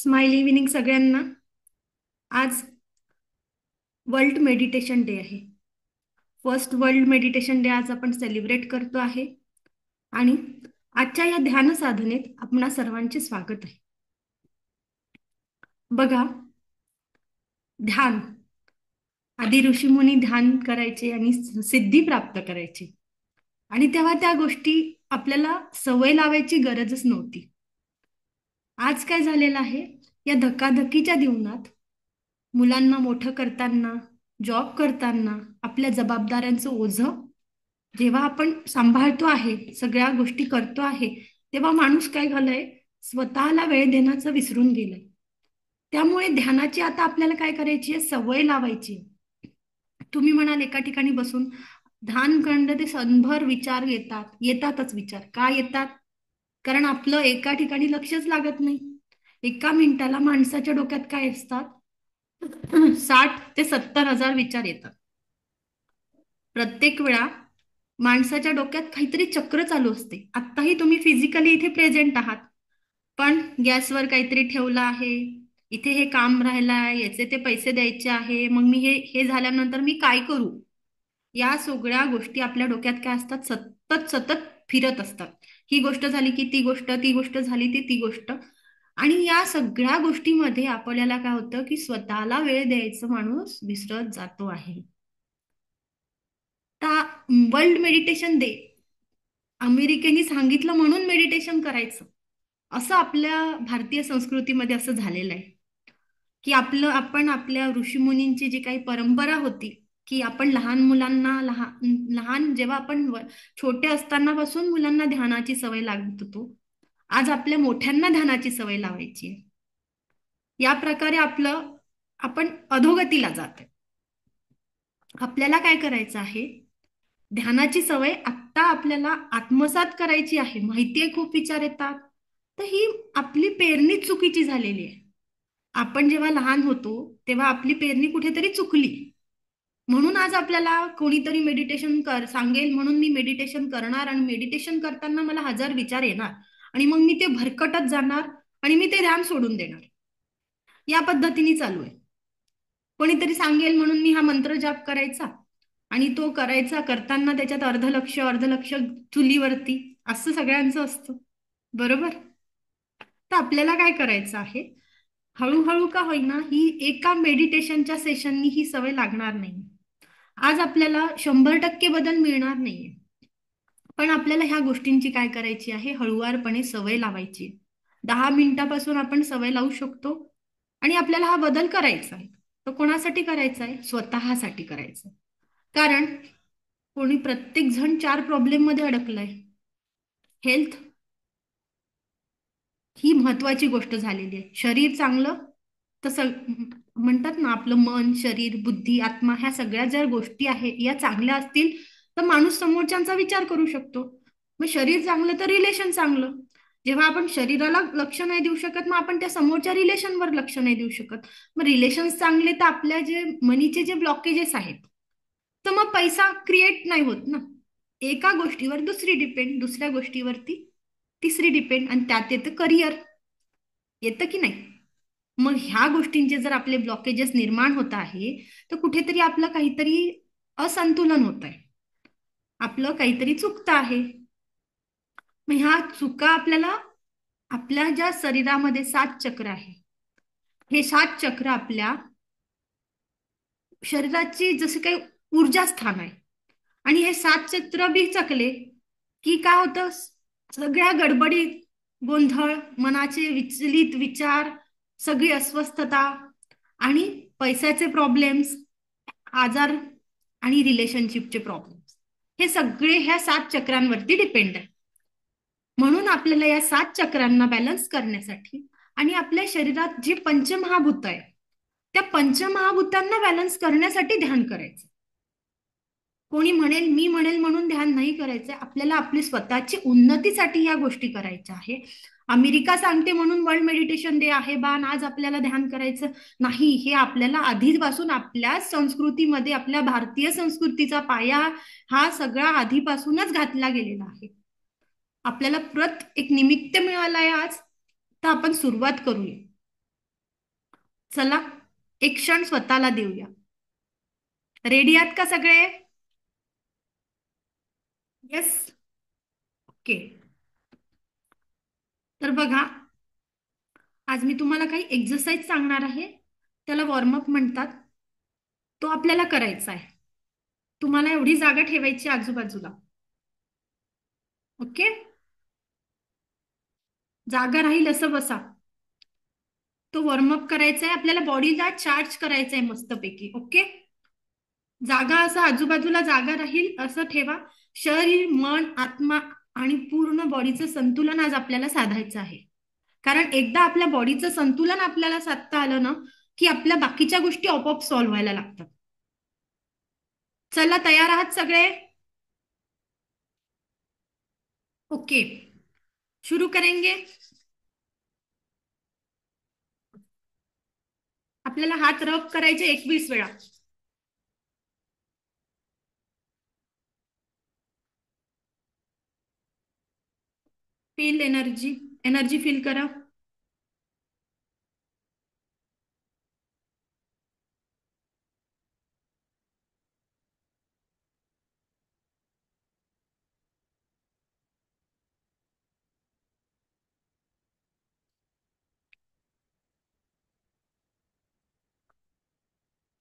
Smile evening सगळ्यांना. आज world meditation day आहे. फर्स्ट वर्ल्ड मेडिटेशन डे आज आपण सेलिब्रेट करतो आहे. आणि आजच्या या ध्यान साधनेत आपणा सर्वांचे स्वागत आहे. बघा, ध्यान आधी ऋषीमुनी ध्यान करायचे आणि सिद्धी प्राप्त करायचे, आणि तेव्हा त्या गोष्टी आपल्याला सवय लावायची गरजच नव्हती. आज काय झालेलं आहे, या धकाधकीच्या जीवनात मुलांना मोठं करताना, जॉब करताना, आपल्या जबाबदाऱ्यांचं ओझं जेव्हा आपण सांभाळतो आहे, सगळ्या गोष्टी करतो आहे, तेव्हा माणूस काय झालंय, स्वतःला वेळ देण्याचं विसरून गेलंय. त्यामुळे ध्यानाची आता आपल्याला काय करायची आहे, सवय लावायची. तुम्ही म्हणाल एका ठिकाणी बसून ध्यान करणं ते क्षणभर विचार येतातच विचार का येतात? कारण आपलं एका ठिकाणी लक्षच लागत नाही. एका मिनिटाला माणसाच्या डोक्यात काय असतात, 60,000 ते 70,000 विचार येतात. प्रत्येक वेळा माणसाच्या डोक्यात काहीतरी चक्र चालू असते. आत्ताही तुम्ही फिजिकली इथे प्रेझेंट आहात, पण गॅसवर काहीतरी ठेवलं आहे, इथे हे काम राहिलं आहे, याचे ते पैसे द्यायचे आहे, मग मी हे हे झाल्यानंतर मी काय करू? या सगळ्या गोष्टी आपल्या डोक्यात काय असतात, सतत सतत फिरत असतात. ही गोष्ट झाली की ती गोष्ट, ती गोष्ट झाली की ती गोष्ट. आणि या सगळ्या गोष्टीमध्ये आपल्याला काय होतं की स्वतःला वेळ द्यायचं माणूस विसरत जातो आहे. वर्ल्ड मेडिटेशन डे अमेरिकेने सांगितलं म्हणून मेडिटेशन करायचं, असं आपल्या भारतीय संस्कृतीमध्ये असं झालेलं आहे की आपण आपल्या ऋषीमुनींची जी काही परंपरा होती, की आपण लहान मुलांना लहान लहान जेव्हा आपण छोटे असतानापासून मुलांना ध्यानाची सवय लागत होतो, आज आपल्या मोठ्यांना ध्यानाची सवय लावायची आहे. या प्रकारे आपण अधोगतीला जात आहे. आपल्याला काय करायचं आहे, ध्यानाची सवय आत्ता आपल्याला आत्मसात करायची आहे. माहितीये खूप विचार येतात, तर ही आपली पेरणी चुकीची झालेली आहे. आपण जेव्हा लहान होतो तेव्हा आपली पेरणी कुठेतरी चुकली, म्हणून आज आपल्याला कोणीतरी मेडिटेशन कर सांगेल म्हणून मी मेडिटेशन करणार, आणि मेडिटेशन करताना मला 1000 विचार येणार, आणि मग मी ते भरकटत जाणार आणि मी ते ध्यान सोडून देणार. या पद्धतीने चालू आहे. कोणीतरी सांगेल म्हणून मी हा मंत्र जाप करायचा, आणि तो करायचा करताना त्याच्यात अर्ध लक्ष चुलीवरती, असं सगळ्यांचं असतं, बरोबर? तर आपल्याला काय करायचं आहे, हळूहळू का होईना ही एका मेडिटेशनच्या सेशननी ही सवय लागणार नाही. आज आपल्याला 100% बदल मिळणार नाहीये, पण आपल्याला ह्या गोष्टींची काय करायची आहे, हळुवारपणे सवय लावायची. 10 मिनिटापासून आपण सवय लावू शकतो, आणि आपल्याला हा बदल करायचा आहे. तो कोणासाठी करायचा आहे? स्वतःसाठी करायचा. कारण प्रत्येक जण 4 प्रॉब्लेम मध्ये अडकलाय. हेल्थ ही महत्वाची गोष्ट झालेली आहे. शरीर चांगलं तर म्हणतात ना, आपलं मन, शरीर, बुद्धी, आत्मा, ह्या सगळ्या जर गोष्टी आहे या चांगल्या असतील तर माणूस समोरच्यांचा विचार करू शकतो. मग शरीर चांगलं तर रिलेशन चांगलं. जेव्हा आपण शरीराला लक्ष नाही देऊ शकत, मग आपण त्या समोरच्या रिलेशनवर लक्ष नाही देऊ शकत. मग रिलेशन चांगले तर आपल्या जे मनीचे जे ब्लॉकेजेस आहेत, तर मग पैसा क्रिएट नाही होत ना. एका गोष्टीवर दुसरी डिपेंड, दुसऱ्या गोष्टीवरती तिसरी डिपेंड, आणि त्यात येतं करिअर, येतं की नाही? मग ह्या गोष्टींचे जर आपले ब्लॉकेजेस निर्माण होत आहे, तर कुठेतरी आपलं काहीतरी असंतुलन होत आहे, आपलं काहीतरी चुकतं आहे. मग ह्या चुका आपल्याला, आपल्या ज्या शरीरामध्ये 7 चक्र आहे, हे 7 चक्र आपल्या शरीराची जसे काही ऊर्जा स्थान आहे, आणि हे 7 चक्र बी चकले की काय होतं, सगळ्या गडबडीत गोंधळ, मनाचे विचलित विचार, सगळी अस्वस्थता, आणि पैशाचे प्रॉब्लेम्स, आजार, आणि रिलेशनशिपचे प्रॉब्लेम्स, हे सगळे ह्या 7 चक्रांवरती डिपेंड आहे. म्हणून आपल्याला या 7 चक्रांना बॅलन्स करण्यासाठी, आणि आपल्या शरीरात जे पंचमहाभूत आहे त्या पंचमहाभूतांना बॅलन्स करण्यासाठी ध्यान करायचं. कोणी म्हणेल, मी म्हणेल म्हणून ध्यान नाही करायचं. आपल्याला आपली स्वतःची उन्नतीसाठी या गोष्टी करायच्या आहे. अमेरिका सांगते म्हणून वर्ल्ड मेडिटेशन डे आहे बा, आज आपल्याला ध्यान करायचं नाही. हे आपल्याला आधीपासून आपल्या संस्कृतीमध्ये, आपल्या भारतीय संस्कृतीचा पाया हा सगळा आधीपासूनच घातला गेलेला आहे. आपल्याला एक निमित्त मिळालंय आज, तर आपण सुरुवात करूया. चला एक क्षण स्वतःला देऊया. रेडी आहात का सगळे? येस. ओके. तर बघा, आज मी तुम्हाला काही एक्सरसाइज सांगणार आहे. त्याला वॉर्मअप म्हणतात. तो आपल्याला करायचा आहे. तुम्हाला एवढी जागा ठेवायची आजूबाजूला. ओके. जागा राहील असं बसा. तो वॉर्मअप करायचा आहे आपल्याला, बॉडीला चार्ज करायचं आहे मस्तपैकी. ओके. जागा असं आजूबाजूला जागा राहील असं ठेवा. शरीर, मन, आत्मा आणि पूर्ण बॉडीचं संतुलन आज आपल्याला साधायचं आहे. कारण एकदा आपल्या बॉडीचं संतुलन आपल्याला साधता आलं ना, की आपल्या बाकीच्या गोष्टी आपोआप सॉल्व्ह व्हायला लागतात. चला तयार आहात सगळे? ओके. शुरू करेंगे. आपल्याला हात रब करायचे 21 वेळा. Feel energy. एनर्जी फील करा.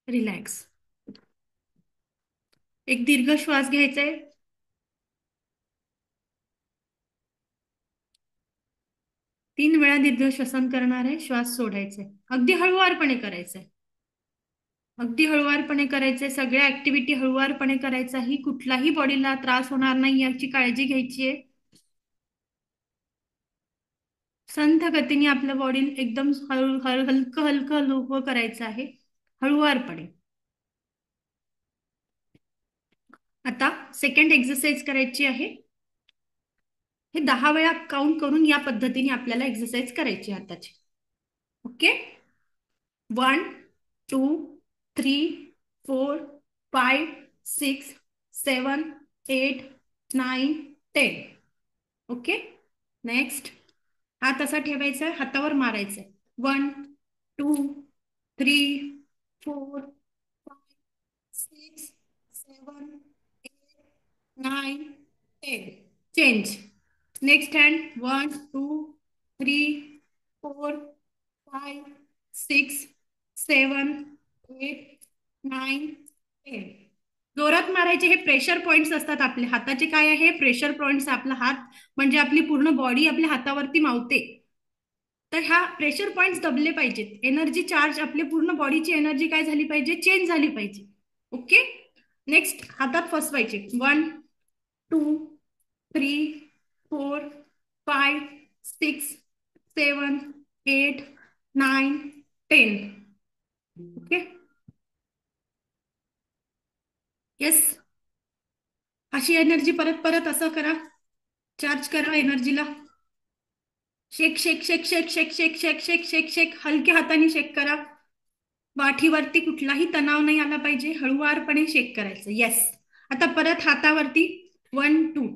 रिलॅक्स. एक दीर्घ श्वास घ्यायचा आहे. 3 वेळा दीर्घ श्वसन करणार आहे. श्वास सोडायचा आहे. अगदी हळुवारपणे करायचंय. अगदी हळुवारपणे करायचंय. सगळ्या ऍक्टिव्हिटी हळुवारपणे करायचा ही कुठलाही बॉडीला त्रास होणार नाही याची काळजी घ्यायची आहे. संथ गतीने आपलं बॉडी एकदम हलकं हलकं हलकं करायचं आहे. हळुवारपणे. आता सेकंड एक्सरसाइज करायची आहे. हे 10 वेळा काउंट करून या पद्धतीने आपल्याला एक्सरसाइज करायची हाताची. ओके. 1, 2, 3, 4, 5, 6, 7, 8, 9, 10. ओके. नेक्स्ट. हात असा ठेवायचा, हातावर मारायचं. 1, 2, 3, 4, 5, 6, 7, 8, 9, 10. चेंज. Next hand. 1, 2, 3, 4, 5, 6, 7, 8, 9, 10. जोरात मारायचे. हे प्रेशर पॉइंट्स असतात आपले हाताचे. काय आहे प्रेशर पॉइंट्स? आपला हात म्हणजे आपली पूर्ण बॉडी आपल्या हातावरती मावते. तर ह्या प्रेशर पॉइंट्स दबले पाहिजेत. एनर्जी चार्ज आपली पूर्ण बॉडीची एनर्जी काय झाली पाहिजे? चेंज झाली पाहिजे. ओके. नेक्स्ट हातात फसवायचे. 1, 2, 3, 4, 5, 6, 7, 8, 9, 10. ओके. येस. अशी एनर्जी परत परत असं करा. चार्ज करा एनर्जीला. शेक shake shake shake shake shake shake shake shake शेक. हलक्या हाताने शेक करा. पाठीवरती कुठलाही तणाव नाही आला पाहिजे. हळुवारपणे शेक करायचं. येस. आता परत हातावरती. 1, 2.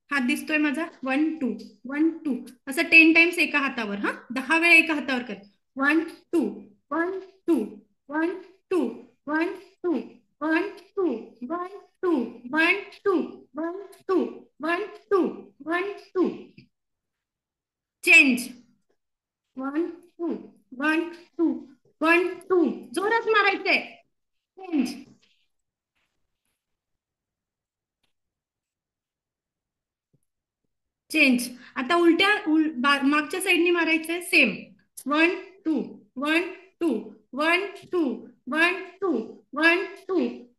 हात दिसतोय माझा? 1, 2, 1, 2. असं 10 टाइम्स एका हातावर. हा 10 वेळा एका हातावर कर. 1, 2, 1, 2, 1, 2, 1, 2, 1, 2, 1, 2, 1, 2. चेंज. 1, 2, 1, 2, 1, 2. जोरात मारायचंय. चेंज. चेंज. आता मागच्या साईडने मारायचंय. सेम. 1, 2, 1, 2, 1, 2, 1, 2,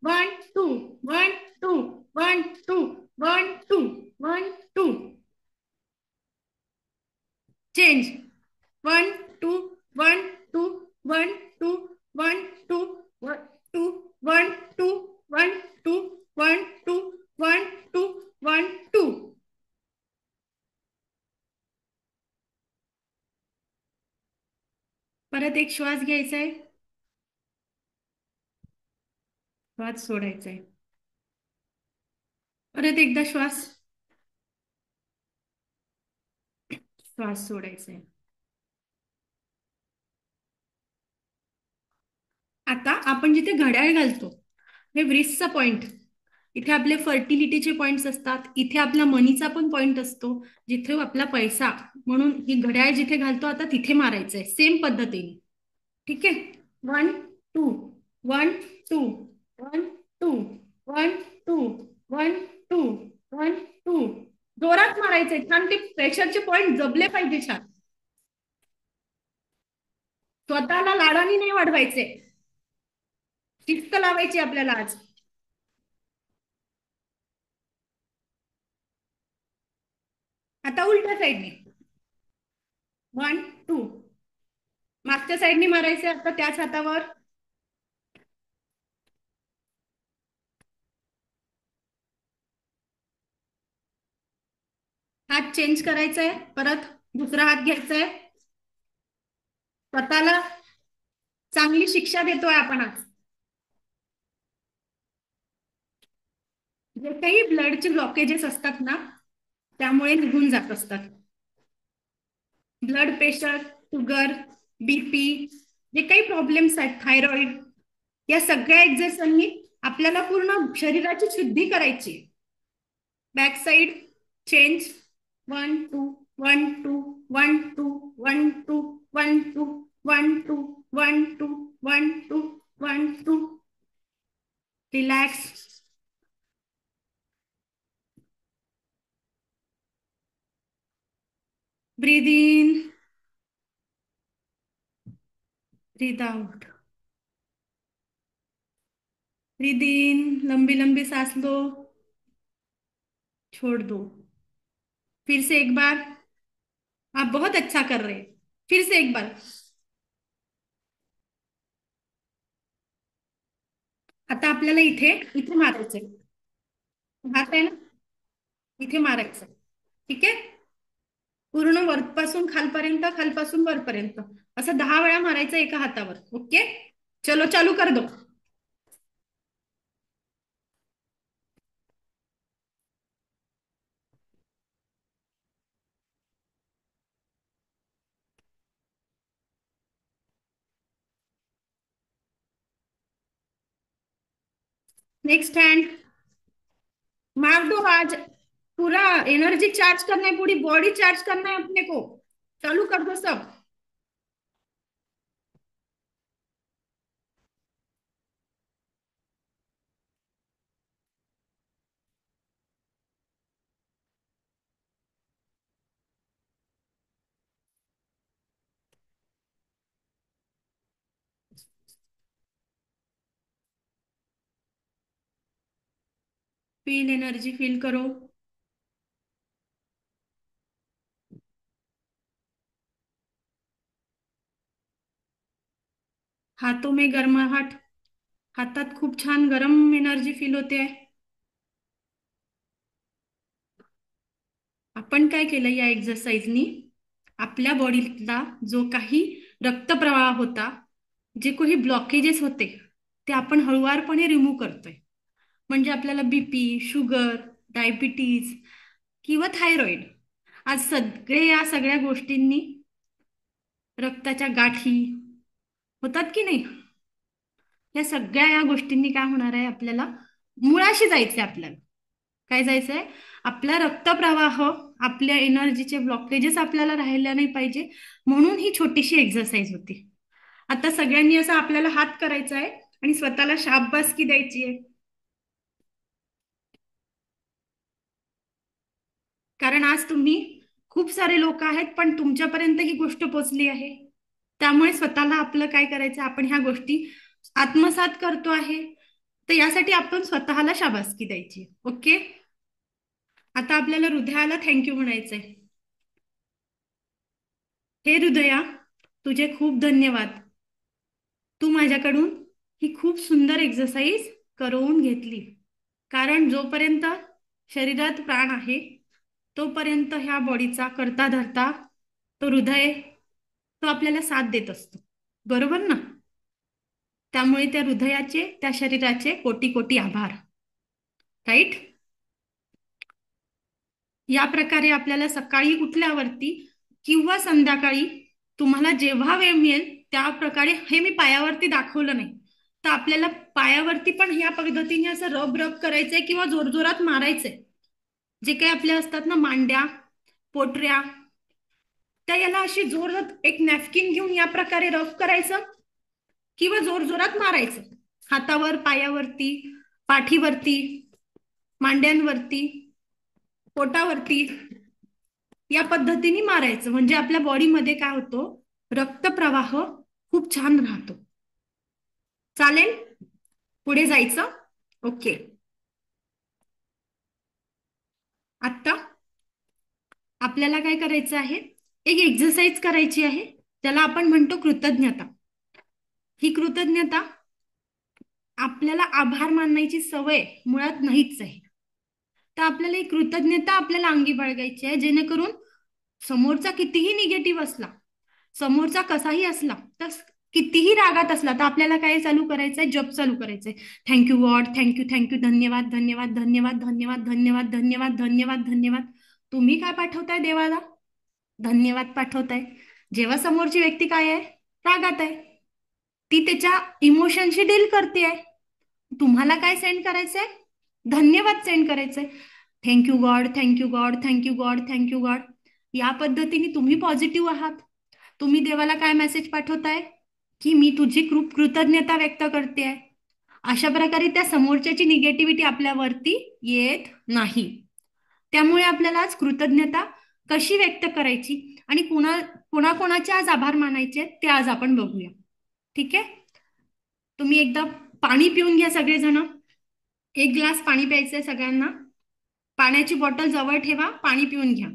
1, 2, 1, 2, 1, 2. चेंज. 1, 2, 1, 2, 1, 2, 1, 2, 1, 2, 1, 2, 1, 2. परत एक श्वास घ्यायचा आहे. श्वास सोडायचा आहे. परत एकदा श्वास. श्वास सोडायचा आहे. आपण जिथे घड्याळ घालतो हे व्रिस्टचा पॉइंट, इथे आपले फर्टिलिटीचे पॉइंट्स असतात, इथे आपला मनीचा पण पॉइंट असतो, जिथे आपला पैसा, म्हणून ही घड्याळ जिथे घालतो आता तिथे मारायचंय सेम पद्धतीने. ठीक आहे. 1 2 1 2 1 2 1 2 1 2 1 2. जोरात मारायचंय छान, ते प्रेशरचे पॉइंट जपले पाहिजे छान. स्वतःला लाडाने नाही वाढवायचे, शिस्त लावायची आपल्याला आज. आता उलट्या साईडने 1 2, मागच्या साईडने मारायचे आता त्याच हातावर. हात चेंज करायचा आहे, परत दुसरा हात घ्यायचा आहे. स्वतःला चांगली शिक्षा देतोय आपण आज. जे काही ब्लडचे ब्लॉकेजेस असतात ना त्यामुळे निघून जात असतात. ब्लड प्रेशर, शुगर, बीपी, जे काही प्रॉब्लेम्स आहेत, थायरॉइड, या सगळ्या एक्झरसाइजनी आपल्याला पूर्ण शरीराची शुद्धी करायची. Back side change. 1 2 1 2 1 2 1 2 1 2 1 2. Relax. Breathe in, breathe out. Breathe in, लंबी लंबी सांस लो, छोड़ दो. फिर से एक बार. आप बहुत अच्छा कर रहे हैं. फिर से एक बार. आता आपल्याला इथे इथे मारायचंय. हात आहे ना, इथे मारायचं. ठीक आहे. पूर्ण वरपासून खालपर्यंत, खालपासून वरपर्यंत, असं 10 वेळा मारायचं एका हातावर. ओके. चलो चालू कर दो. Next hand. मार दो आज. पूरा एनर्जी चार्ज करना है, पूरी बॉडी चार्ज करना है अपने को. चालू कर दो सब. फील एनर्जी, फील करो. हाथों में गर्माहट, हातात खूप छान गरम एनर्जी फील होते आहे. आपण काय केलं या एक्सरसाइजनी, आपल्या बॉडीला जो काही रक्तप्रवाह होता, जे काही ब्लॉकेजेस होते, ते आपण हळुवारपणे रिमूव्ह करतोय. म्हणजे आपल्याला बीपी, शुगर, डायबिटीज किंवा थायरॉइड, आज सगळे या सगळ्या गोष्टींनी, रक्ताच्या गाठी होतात की नाही, या सगळ्या या गोष्टींनी काय होणार आहे, आपल्याला मुळाशी जायचंय. आपल्याला काय जायचंय, आपला रक्तप्रवाह, आपल्या एनर्जीचे ब्लॉकेजेस आपल्याला राहायला नाही पाहिजे, म्हणून ही छोटीशी एक्सरसाइज होती. आता सगळ्यांनी असं आपल्याला हात करायचा आहे आणि स्वतःला शाबासकी द्यायची आहे. कारण आज तुम्ही, खूप सारे लोक आहेत पण तुमच्यापर्यंत ही गोष्ट पोहोचली आहे. त्यामुळे स्वतःला आपलं काय करायचं, आपण ह्या गोष्टी आत्मसात करतो आहे, तर यासाठी आपण स्वतःला शाबासकी द्यायची. ओके. आता आपल्याला हृदयाला थँक्यू म्हणायचंय. हे हृदया, तुझे खूप धन्यवाद. तू माझ्याकडून ही खूप सुंदर एक्सरसाइज करून घेतली. कारण जोपर्यंत शरीरात प्राण आहे तोपर्यंत ह्या बॉडीचा करता धरता तो हृदय, तो आपल्याला साथ देत असतो. बरोबर ना. त्यामुळे त्या हृदयाचे, त्या शरीराचे कोटी कोटी आभार. राईट. या प्रकारे आपल्याला सकाळी उठल्यावरती किंवा संध्याकाळी, तुम्हाला जेव्हा वेळ मिळेल त्या प्रकारे, हे मी पायावरती दाखवलं नाही, तर आपल्याला पायावरती पण ह्या पद्धतीने असं रब रब करायचंय किंवा जोरजोरात मारायचंय. जे काही आपल्या असतात ना मांड्या, पोटऱ्या, त्या याला अशी जोरात एक नॅपकिन घेऊन या प्रकारे रफ करायचं किंवा जोरजोरात मारायचं. हातावर, पायावरती, पाठीवरती, मांड्यांवरती, पोटावरती, या पद्धतीने मारायचं. म्हणजे आपल्या बॉडीमध्ये काय होतो, रक्तप्रवाह खूप छान राहतो. चालेल, पुढे जायचं. ओके. आता आपल्याला काय करायचं आहे, एक एक्सरसाइज करायची आहे, त्याला आपण म्हणतो कृतज्ञता. ही कृतज्ञता, आपल्याला आभार मानायची सवय मुळात नाहीच आहे. तर आपल्याला एक कृतज्ञता आपल्याला अंगी बाळगायची आहे, जेणेकरून समोरचा कितीही निगेटिव्ह असला, समोरचा कसाही असला, तर कितीही रागात असला, तर आपल्याला काय चालू करायचंय, जप चालू करायचंय. थँक्यू गॉड, थँक्यू थँक्यू, धन्यवाद धन्यवाद धन्यवाद धन्यवाद धन्यवाद धन्यवाद धन्यवाद धन्यवाद. तुम्ही काय पाठवताय देवाला? धन्यवाद पाठवताय. जेव्हा समोरची व्यक्ती काय आहे, रागात आहे, ती त्याच्या इमोशनशी डील करते आहे, तुम्हाला काय सेंड करायचंय, धन्यवाद सेंड करायचंय. Thank you God, thank you God, thank you God, thank you God. या पद्धतीने तुम्ही पॉझिटिव्ह आहात. तुम्ही देवाला काय मेसेज पाठवताय, की मी तुझी खूप कृतज्ञता व्यक्त करते आहे. अशा प्रकारे त्या समोरच्याची निगेटिव्हिटी आपल्यावरती येत नाही. त्यामुळे आपल्याला आज कृतज्ञता कशी व्यक्त करायची आणि कोणाकोणाचे आज आभार मानायचे ते आज आपण बघूया. ठीक आहे. तुम्ही एकदा पाणी पिऊन घ्या सगळेजण. एक ग्लास पाणी प्यायचंय सगळ्यांना. पाण्याची बॉटल जवळ ठेवा, पाणी पिऊन घ्या.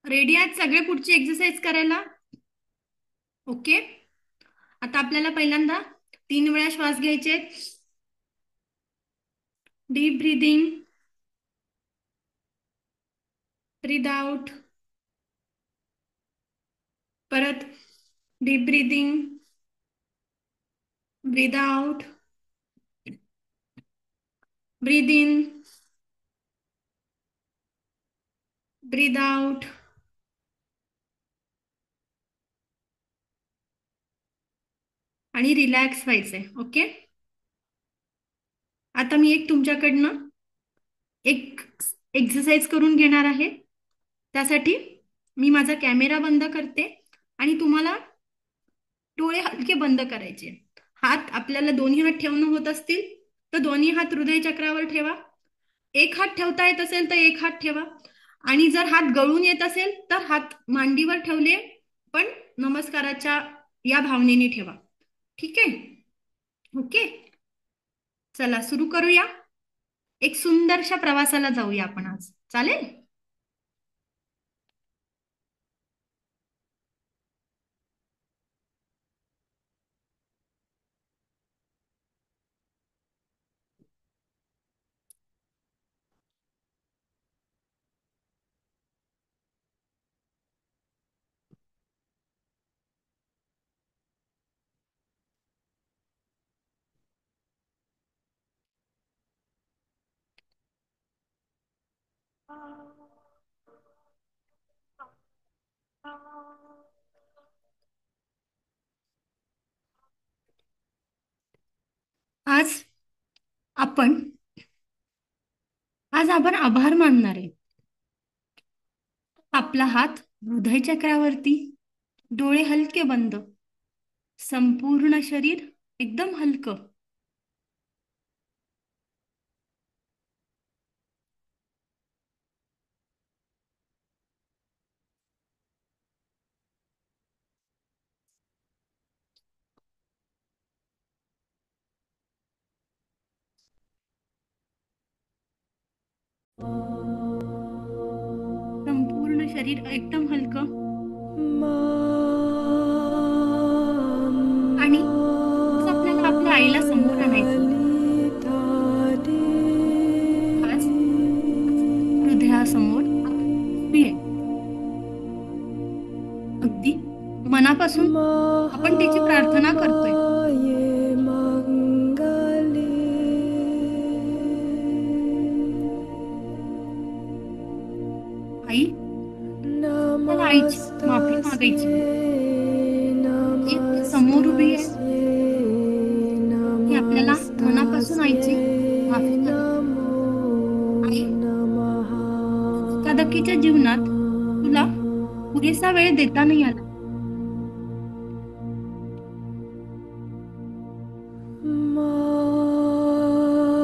रेडी आहेत सगळे पुढची एक्सरसाइज करायला? ओके. आता आपल्याला पहिल्यांदा 3 वेळा श्वास घ्यायचे. Deep breathing, breathe out. परत deep breathing, breathe out, breathe in, breathe out. आणि रिलॅक्स व्हायचंय. ओके. आता मी एक तुमच्याकडनं एक एक्सरसाइज करून घेणार आहे. त्यासाठी मी माझा कॅमेरा बंद करते आणि तुम्हाला डोळे हलके बंद करायचे. हात आपल्याला दोन्ही हात ठेवणं होत असतील तर दोन्ही हात हृदय चक्रावर ठेवा. एक हात ठेवता येत असेल तर एक हात ठेवा. आणि जर हात गळून येत असेल तर हात मांडीवर ठेवले पण नमस्काराच्या या भावनेने ठेवा. ठीक आहे. ओके. चला सुरू करूया. एक सुंदरशा प्रवासाला जाऊया आपण आज. चालेल. आज आपण आपण आभार मानणार आहे. आपला हात हृदय चक्रावरती, डोळे हलके बंद, संपूर्ण शरीर एकदम हलकं. संपूर्ण शरीर एकदम हलकं आणि असं आपल्याला आपल्या आईला समोर आणायचं. आज हृदयासमोर उभी आहे. अगदी मनापासून आपण तिची प्रार्थना करतोय. आई, मला आईची माफी मागायची. जी आपल्या समोर उभी आहे ती आपल्याला मनापासून आईची माफी मागायची. आई, धकाधकीच्या जीवनात तुला पुरेसा वेळ देता नाही आला.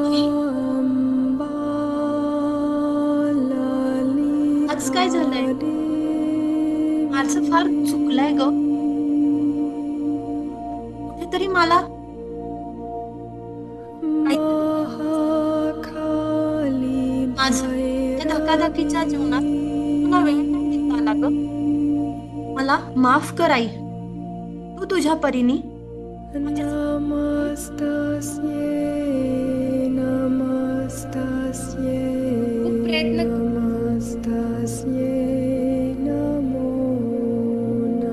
आई, आज काय झालंय? माझं फार चुकलंय ग. कुठेतरी मला माझं त्या धकाधकीच्या जीवनात तुला वेळ नाही देता आला ग. मला माफ कर आई. तू तुझ्या परीने खूप प्रयत्न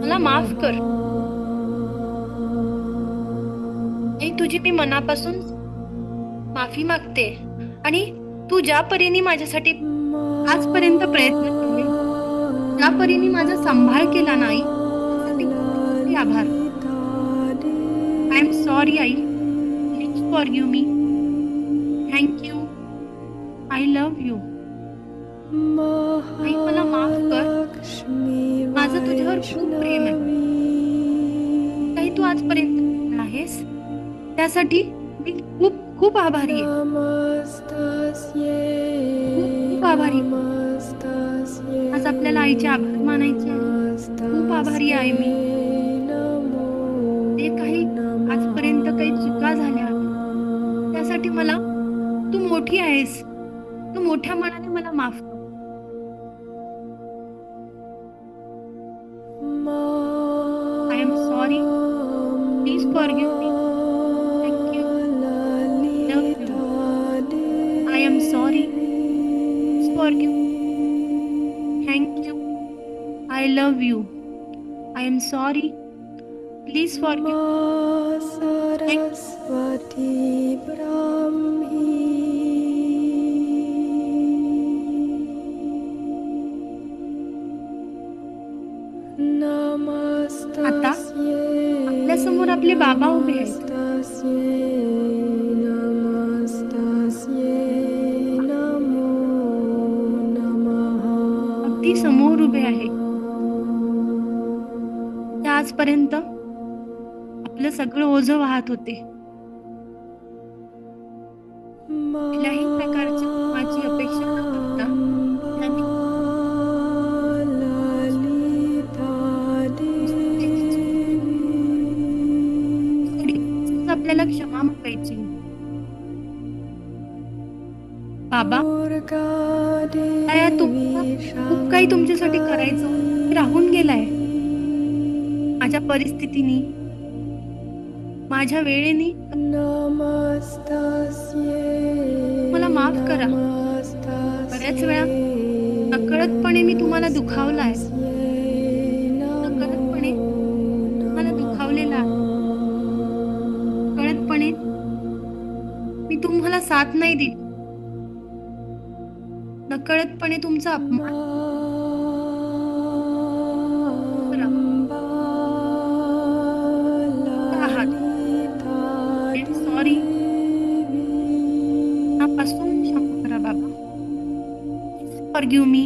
मला माफ कर. आई, तुझी मी मनापासून माफी मागते. आणि तू ज्या परीने माझ्यासाठी आजपर्यंत प्रयत्न केले, ज्या परीने माझा सांभाळ केला नाही, त्यासाठी खूप आभार. आय एम सॉरी आई. Please forgive me. Thank you. I love you. आई, मला माफ कर. माझं तुझ्यावर खूप प्रेम आहे. काही तू आजपर्यंत केलं आहेस त्यासाठी मी खूप खूप आभारी आहे. खूप खूप आभारी. आज आपल्याला आईचे आभार मानायचे आहे. खूप आभारी आहे मी. जे काही आजपर्यंत काही चुका झाल्या त्यासाठी मला तू मोठी आहेस. तू मोठ्या मनाने मला माफ कर. I am sorry. Please forgive me. Thank you. Love you. I am sorry. Please forgive. Thank you. I love you. I am sorry. Please forgive. Saraswati Brahmi. आता आपल्या समोर आपले बाबा उभे आहेत. अगदी समोर उभे आहेत. ते आजपर्यंत आपलं सगळं ओझं वाहत होते. कुठल्याही प्रकारची माझी अपेक्षा न करता त्यांनी आपल्याला क्षमा मागायची. बाबा, खूप काही तुमच्यासाठी करायचं राहून गेलाय. माझ्या परिस्थितीनी, माझ्या वेळेनी मला माफ करा. बऱ्याच वेळा नकळतपणे मी तुम्हाला दुखावलाय. नकळतपणे मला दुखावलेला आहे. कळतपणे मी तुम्हाला साथ नाही दिली. नकळतपणे तुमचा अपमान आहात. सॉरी. मनापासून क्षमा करा बाबा. Forgive me.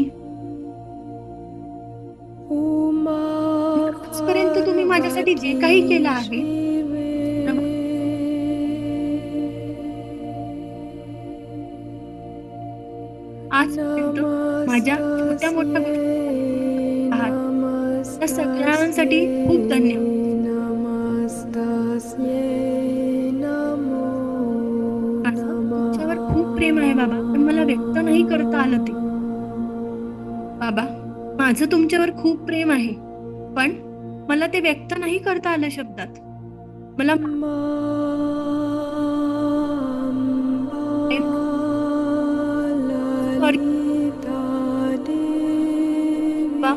आजपर्यंत तुम्ही माझ्यासाठी जे काही केलं आहे आजपर्यंत माझ्या छोट्या मोठ्या गोष्टी आहात त्या सगळ्यांसाठी खूप धन्यवाद. तुमच्यावर खूप प्रेम आहे बाबा. मला व्यक्त नाही करता आलं ते. बाबा, माझं तुमच्यावर खूप प्रेम आहे, पण मला ते व्यक्त नाही करता आलं शब्दात. मला सॉरी बाबा,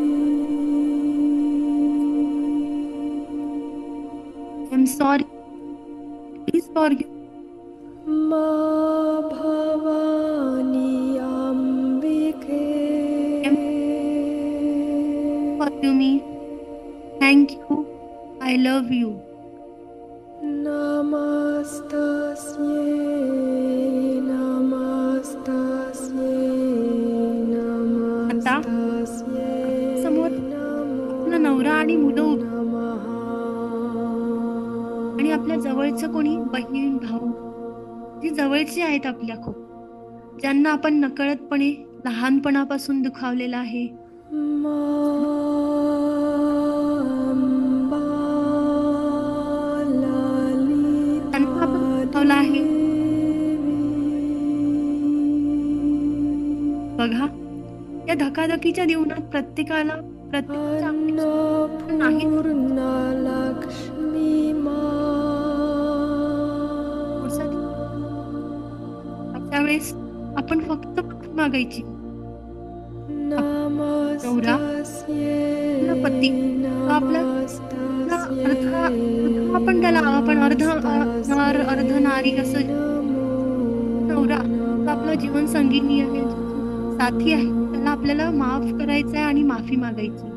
I am sorry, please forgive me. Thank you. I love you. आता समोर आपला नवरा आणि मुलं आणि आपल्या जवळचं कोणी बहीण भाऊ, जी जवळची आहेत आपल्या खूप, ज्यांना आपण नकळतपणे लहानपणापासून दुखावलेलं आहे, त्यांना आपण दुखावलं आहे. बघा, या धकाधकीच्या जीवनात प्रत्येकाच्या नाही अशा वेळेस आपण फक्त माफी मागायची. नवरा, आपला पती, आपला आपण त्याला आपण अर्ध नर अर्ध नारी असं नवरा आपला जीवन संगिनी आहे, साथी आहे, त्याला आपल्याला माफ करायचंय आणि माफी मागायची.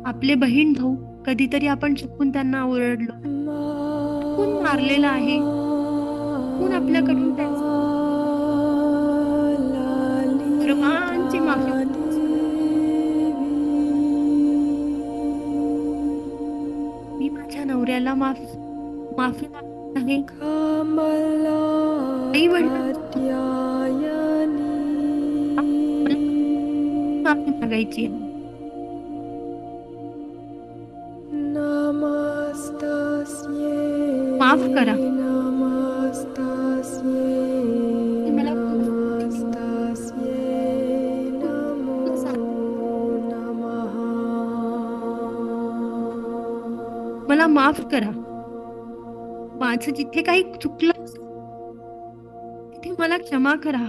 आपले बहीण भाऊ, कधीतरी आपण चुकून त्यांना ओरडलो, चुकून मारलेलं आहे, चुकून आपल्याकडून सर्वांची माफी. मी माझ्या नवऱ्याला माफी मागत आहे. आई वडिलांची माफी मागायची आहे. माफ करा. मला माफ करा. माझं जिथे काही चुकलं तिथे मला क्षमा करा.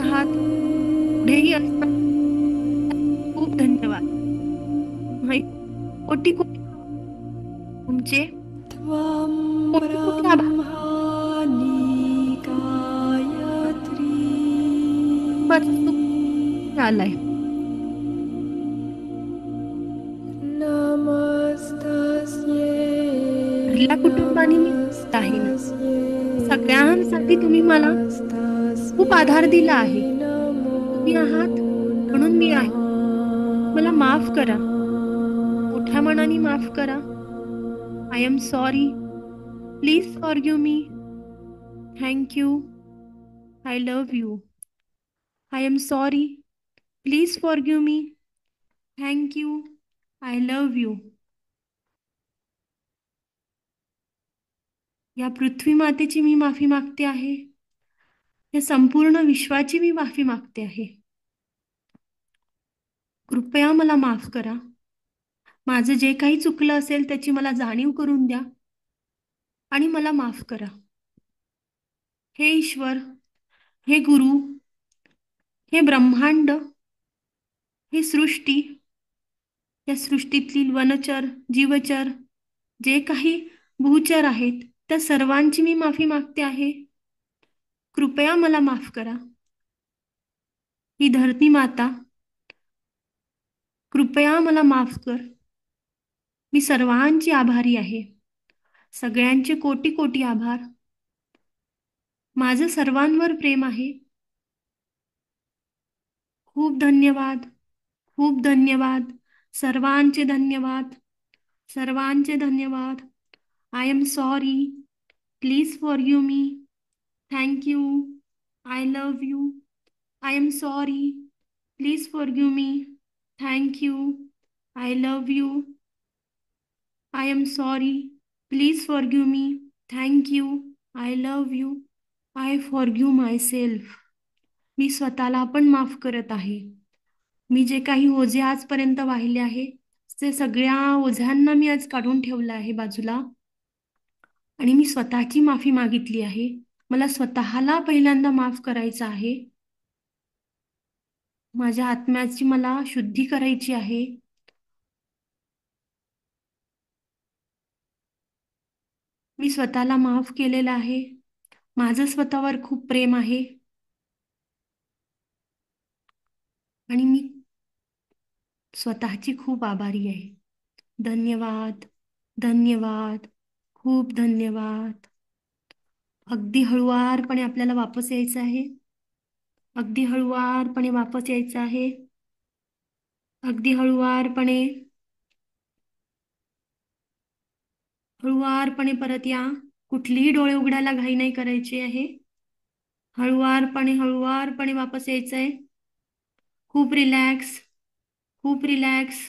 हात पुढेही असतात. खूप धन्यवाद. कोटी कोटी तुमचे कोटी कोटी आभार. आलाय. पहिल्या कुटुंबाने मी आहे ना, सगळ्यांसाठी तुम्ही मला खूप आधार दिला आहे. तुम्ही आहात म्हणून मी आहे. मला माफ करा, मोठ्या मनाने माफ करा. I am sorry. Please forgive me. Thank you. I love you. I am sorry. Please forgive me. Thank you. I love you. या पृथ्वी मातेची मी माफी मागते आहे. या संपूर्ण विश्वाची मी माफी मागते आहे. कृपया मला माफ करा. माझं जे काही चुकलं असेल त्याची मला जाणीव करून द्या आणि मला माफ करा. हे ईश्वर, हे गुरु, हे ब्रह्मांड, हे सृष्टी, या सृष्टीतील वनचर, जीवचर, जे काही भूचर आहेत, त्या सर्वांची मी माफी मागते आहे. कृपया मला माफ करा. ही धरती माता, कृपया मला माफ कर. मी सर्वांची आभारी आहे. सगळ्यांचे कोटी कोटी आभार. माझं सर्वांवर प्रेम आहे. खूप धन्यवाद. खूप धन्यवाद. सर्वांचे धन्यवाद. सर्वांचे धन्यवाद. I am sorry. Please forgive me. Thank you. I love you. I am sorry. Please forgive me. Thank you. I love you. I am sorry. Please forgive me. Thank you. I love you. I forgive myself. मी स्वतःला पण माफ करत आहे. मी जे काही ओझे आजपर्यंत वाहिले आहे ते सगळ्या ओझ्यांना मी आज काढून ठेवलं आहे बाजूला. आणि मी स्वतःची माफी मागितली आहे. मला स्वतःला पहिल्यांदा माफ करायचं आहे. माझ्या आत्म्याची मला शुद्धी करायची आहे. मी स्वतःला माफ केलेलं आहे. माझं स्वतःवर खूप प्रेम आहे. आणि मी स्वतःची खूप आभारी आहे. धन्यवाद. धन्यवाद. खूप धन्यवाद. अगदी हळुवारपणे आपल्याला वापस यायचं आहे. अगदी हळुवारपणे वापस यायचं आहे. अगदी हळुवारपणे. हळुवारपणे परत या. कुठलीही डोळे उघडायला घाई नाही करायची आहे. हळुवारपणे हळुवारपणे वापस यायचंय. खूप रिलॅक्स. खूप रिलॅक्स.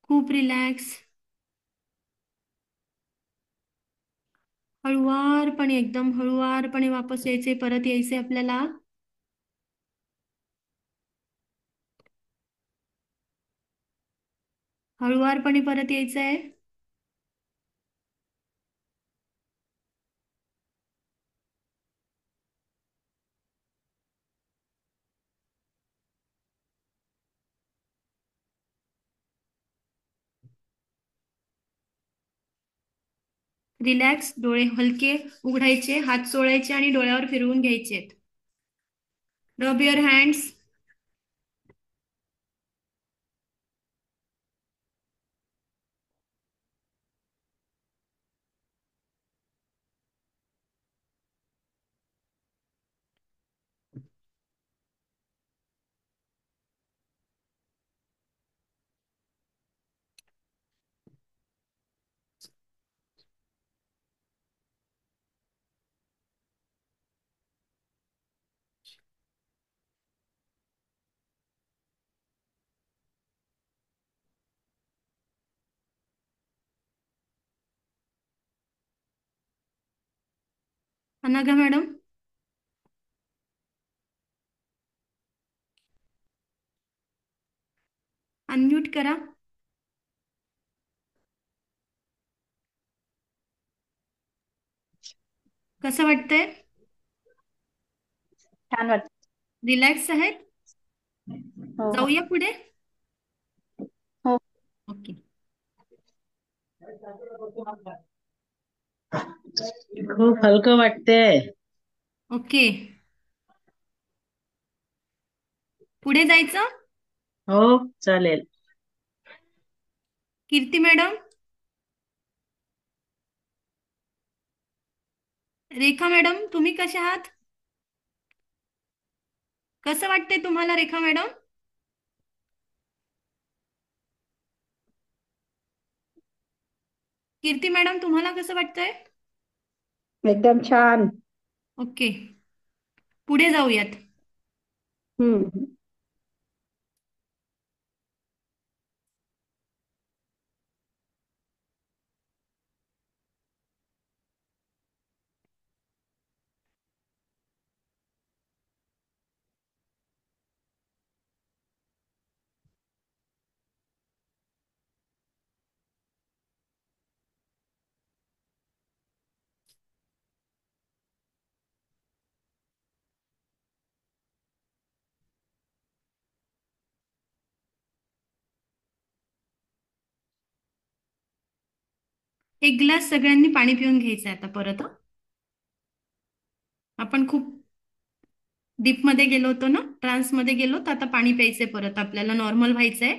खूप रिलॅक्स. हळुवारपणे एकदम हळुवारपणे वापस यायचे. परत यायचे आपल्याला. हळुवारपणे परत यायचंय. रिलॅक्स. डोळे हलके उघडायचे. हात चोळायचे आणि डोळ्यावर फिरवून घ्यायचे. रब your hands. Anagha madam. Unmute करा. कसं वाटतंय? छान वाटत. रिलॅक्स आहेत? हो हो जाऊया पुढे. हो. ओके. खूप हलकं वाटते. ओके. पुढे जायचं. हो, चालेल. कीर्ती मॅडम. रेखा मॅडम, तुम्ही कशा आहात? कसं वाटतंय तुम्हाला रेखा मॅडम? कीर्ती मॅडम, तुम्हाला कसं वाटतंय? एकदम छान. ओके. पुढे जाऊयात. हम्म. एक ग्लास सगळ्यांनी पाणी पिऊन घ्यायचं आता परत हं. आपण खूप डीप मध्ये गेलो होतो ना, ट्रान्स मध्ये गेलो तर आता पाणी प्यायचंय परत. आपल्याला नॉर्मल व्हायचंय.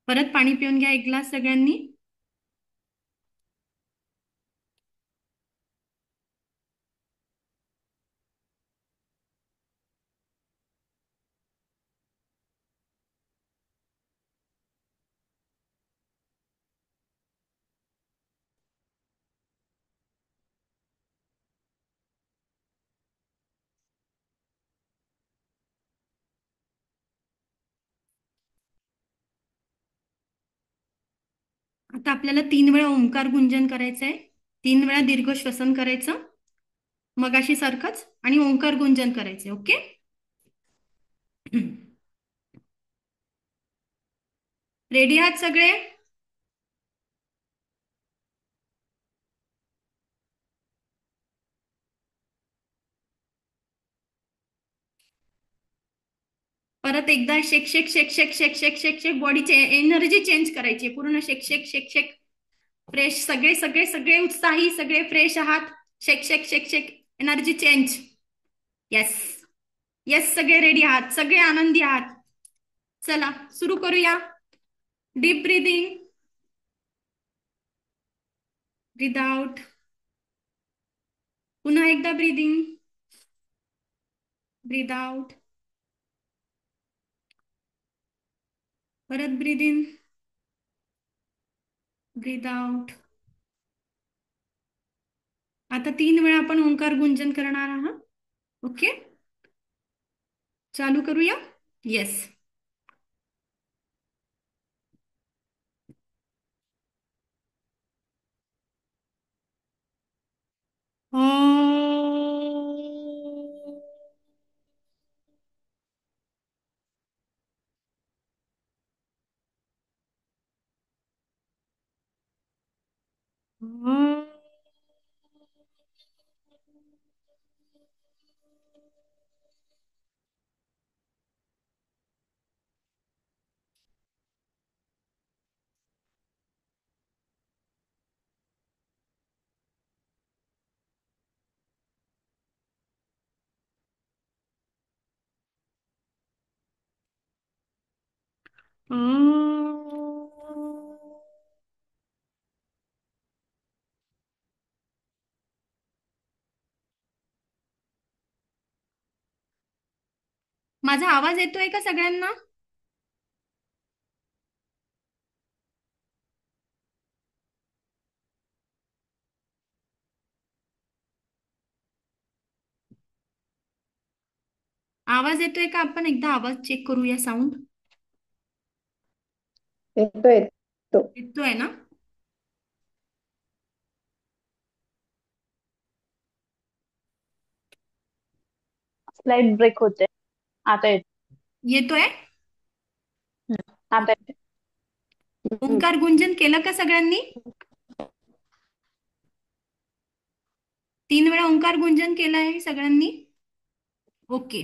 परत पाणी पिऊन घ्या एक ग्लास सगळ्यांनी. आता आपल्याला 3 वेळा ओंकार गुंजन करायचं आहे. 3 वेळा दीर्घ श्वसन करायचं, मगाशी सारखंच, आणि ओंकार गुंजन करायचे. ओके. रेडी आहात सगळे? परत एकदा शेक shake shake shake shake shake shake शेक, बॉडीची एनर्जी चेंज करायची आहे. पूर्ण शेक शेक शेक शेक. फ्रेश, सगळे सगळे सगळे उत्साही, सगळे फ्रेश आहात. Shake shake shake shake, energy change. Yes yes, सगळे रेडी आहात, सगळे आनंदी आहात. चला सुरू करूया. Deep breathing. Breathe out. पुन्हा एकदा ब्रीदिंग. Breathe out. परत ब्रीद इन. Breathe out. आता 3 वेळा आपण ओंकार गुंजन करणार आहात. ओके, चालू करूया. येस. माझा आवाज येतोय का सगळ्यांना? आवाज येतोय का? आपण एकदा आवाज चेक करूया. साऊंड येतो येतो. येतोय ना? स्लाइड ब्रेक होते. आता येते. येतोय. आता येते. ओंकार गुंजन केलं का सगळ्यांनी? 3 वेळा ओंकार गुंजन केलं आहे सगळ्यांनी? ओके.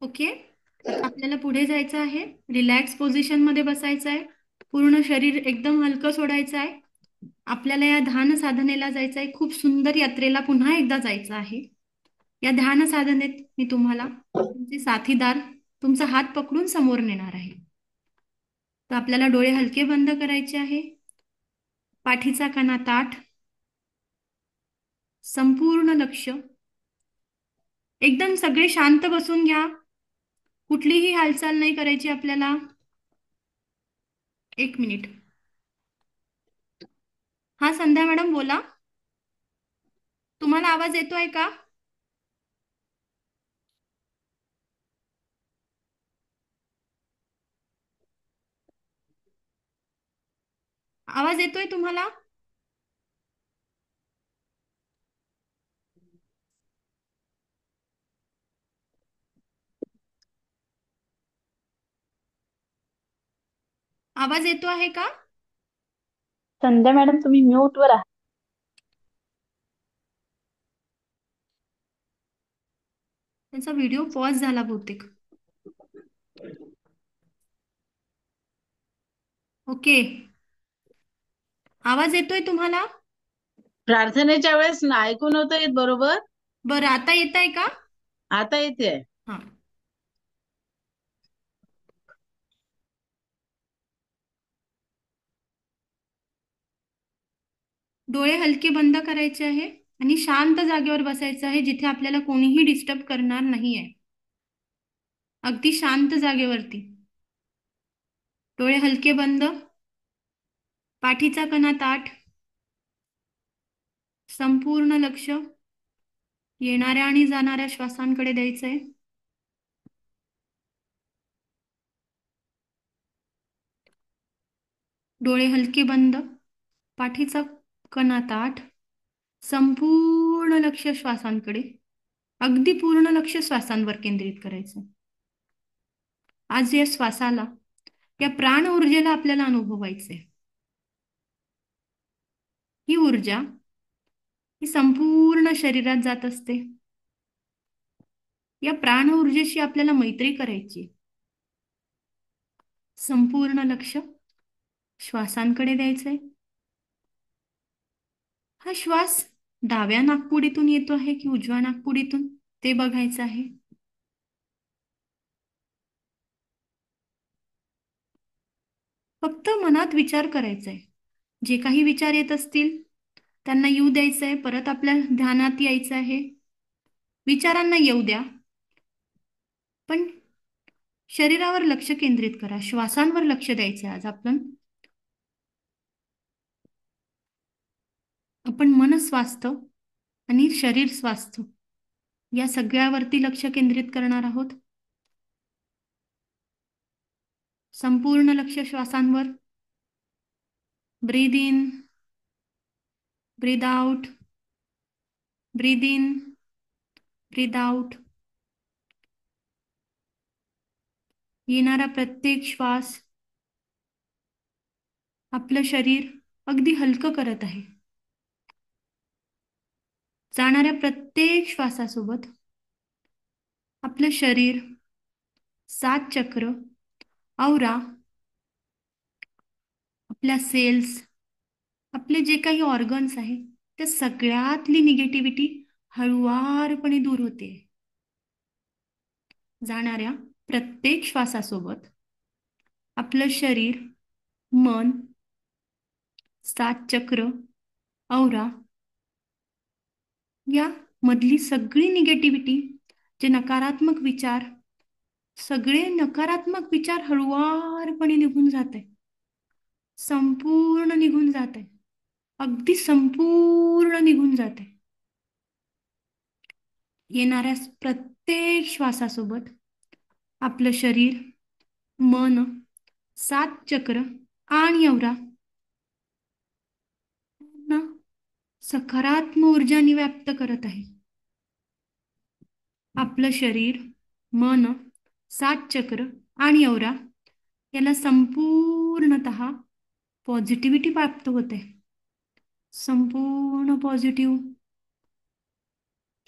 ओके, आता आपल्याला पुढे जायचं आहे. रिलॅक्स पोझिशन मध्ये बसायचं आहे. पूर्ण शरीर एकदम हलकं सोडायचं आहे. आपल्याला या ध्यान साधनेला जायचं आहे. खूप सुंदर यात्रेला पुन्हा एकदा जायचं आहे. या ध्यान साधनेत मी तुम्हाला तुमचे साथीदार, तुमचा हात पकडून समोर नेणार आहे. तर आपल्याला डोळे हलके बंद करायचे आहे. पाठीचा कणा ताठ, संपूर्ण लक्ष. एकदम सगळे शांत बसून घ्या. कुठलीही हालचाल नाही करायची आपल्याला. 1 मिनिट. हा, संध्या मॅडम बोला. तुम्हाला आवाज येतोय का? आवाज येतोय तुम्हाला? आवाज येतो आहे का? संध्या मॅडम तुम्ही म्यूट वर आहात. त्यांचा व्हिडिओ पॉज झाला बहुतेक. ओके, आवाज येतोय तुम्हाला? प्रार्थनेच्या वेळेस ना ऐकून होतं येत बरोबर. बरं, आता येत आहे का? आता येते. हा. डोळे हलके बंद करायचे आहे आणि शांत जागेवर बसायचं आहे, जिथे आपल्याला कोणीही डिस्टर्ब करणार नाहीये. अगदी शांत जागेवरती. डोळे हलके बंद, पाठीचा कणा ताठ, संपूर्ण लक्ष येणाऱ्या आणि जाणाऱ्या श्वासांकडे द्यायचंय. डोळे हलके बंद, पाठीचा कणा ताठ, संपूर्ण लक्ष श्वासांकडे, अगदी पूर्ण लक्ष श्वासांवर केंद्रित करायचं. आज या श्वासाला, या प्राण ऊर्जेला आपल्याला अनुभवायचंय. ही ऊर्जा ही संपूर्ण शरीरात जात असते. या प्राण ऊर्जेशी आपल्याला मैत्री करायची. संपूर्ण लक्ष श्वासांकडे द्यायचंय. हा श्वास डाव्या नाकपुडीतून येतो आहे की उजव्या नाकपुडीतून ते बघायचं आहे. फक्त मनात विचार करायचा आहे. जे काही विचार येत असतील त्यांना येऊ द्यायचं आहे. परत आपल्या ध्यानात यायचं आहे. विचारांना येऊ द्या, पण शरीरावर लक्ष केंद्रित करा. श्वासांवर लक्ष द्यायचं आज आपण मन स्वास्थ्य आणि शरीर स्वास्थ्य या सगळ्यावरती लक्ष केंद्रित करणार आहोत. संपूर्ण लक्ष श्वासांवर. Breathe in, breathe out, breathe in, breathe out. येणारा प्रत्येक श्वास आपलं शरीर अगदी हलकं करत आहे. जाणाऱ्या प्रत्येक श्वासासोबत आपलं शरीर, 7 चक्र, औरा, आपल्या सेल्स, आपले जे काही ऑर्गन्स आहेत त्या सगळ्यातली निगेटिव्हिटी हळुवारपणे दूर होते. जाणाऱ्या प्रत्येक श्वासासोबत आपलं शरीर, मन, 7 चक्र, औरा या मधली सगळी निगेटिव्हिटी, जे नकारात्मक विचार, सगळे नकारात्मक विचार हळुवारपणे निघून जाते. संपूर्ण निघून जाते. अगदी संपूर्ण निघून जाते. येणाऱ्या प्रत्येक श्वासासोबत आपलं शरीर, मन, 7 चक्र आणि औरा ना सकारात्मक ऊर्जाने व्याप्त करत आहे. आपलं शरीर, मन, 7 चक्र आणि औरा याला संपूर्णतः पॉझिटिव्हिटी प्राप्त होते. संपूर्ण पॉझिटिव्ह,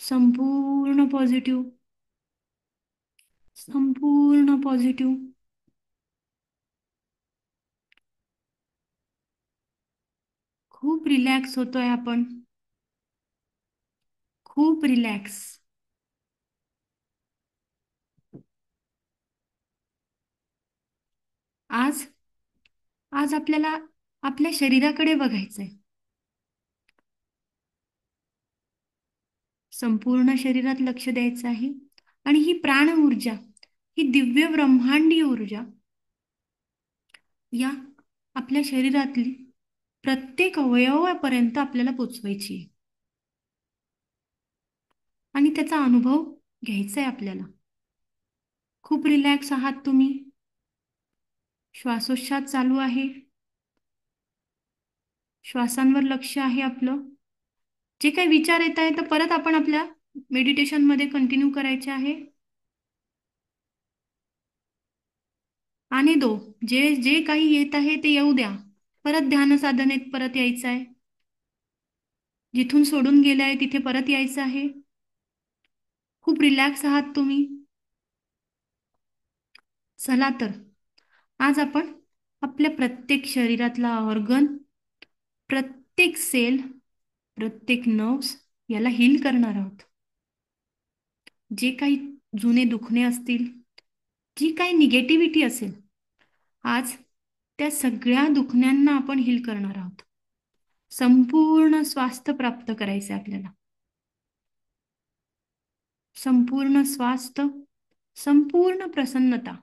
संपूर्ण पॉझिटिव्ह, संपूर्ण पॉझिटिव्ह. खूप रिलॅक्स होतोय आपण. खूप रिलॅक्स. आज आज आपल्याला आपल्या शरीराकडे बघायचंय. संपूर्ण शरीरात लक्ष द्यायचं आहे. आणि ही प्राण ऊर्जा, ही दिव्य ब्रह्मांडीय ऊर्जा या आपल्या शरीरातली प्रत्येक अवयवापर्यंत आपल्याला पोचवायची आहे. आणि त्याचा अनुभव घ्यायचा आहे आपल्याला. खूप रिलॅक्स आहात तुम्ही. श्वासोच्छ्वास चालू आहे. श्वासांवर लक्ष आहे आपलं. जे काही विचार येत आहे तर परत आपण आपल्या मेडिटेशन मध्ये कंटिन्यू करायचे आहे. आणि जे जे काही येत आहे ते येऊ द्या. परत ध्यान साधनेत परत यायचं आहे. जिथून सोडून गेलाय तिथे परत यायचं आहे. खूप रिलॅक्स आहात तुम्ही. चला तर आज आपण आपल्या प्रत्येक शरीरातला ऑर्गन, प्रत्येक सेल, प्रत्येक नर्व्स याला हील करणार आहोत. जे काही जुने दुखणे असतील, जी काही निगेटिव्हिटी असेल, आज त्या सगळ्या दुखण्यांना आपण हील करणार आहोत. संपूर्ण स्वास्थ्य प्राप्त करायचे आपल्याला. संपूर्ण स्वास्थ्य, संपूर्ण प्रसन्नता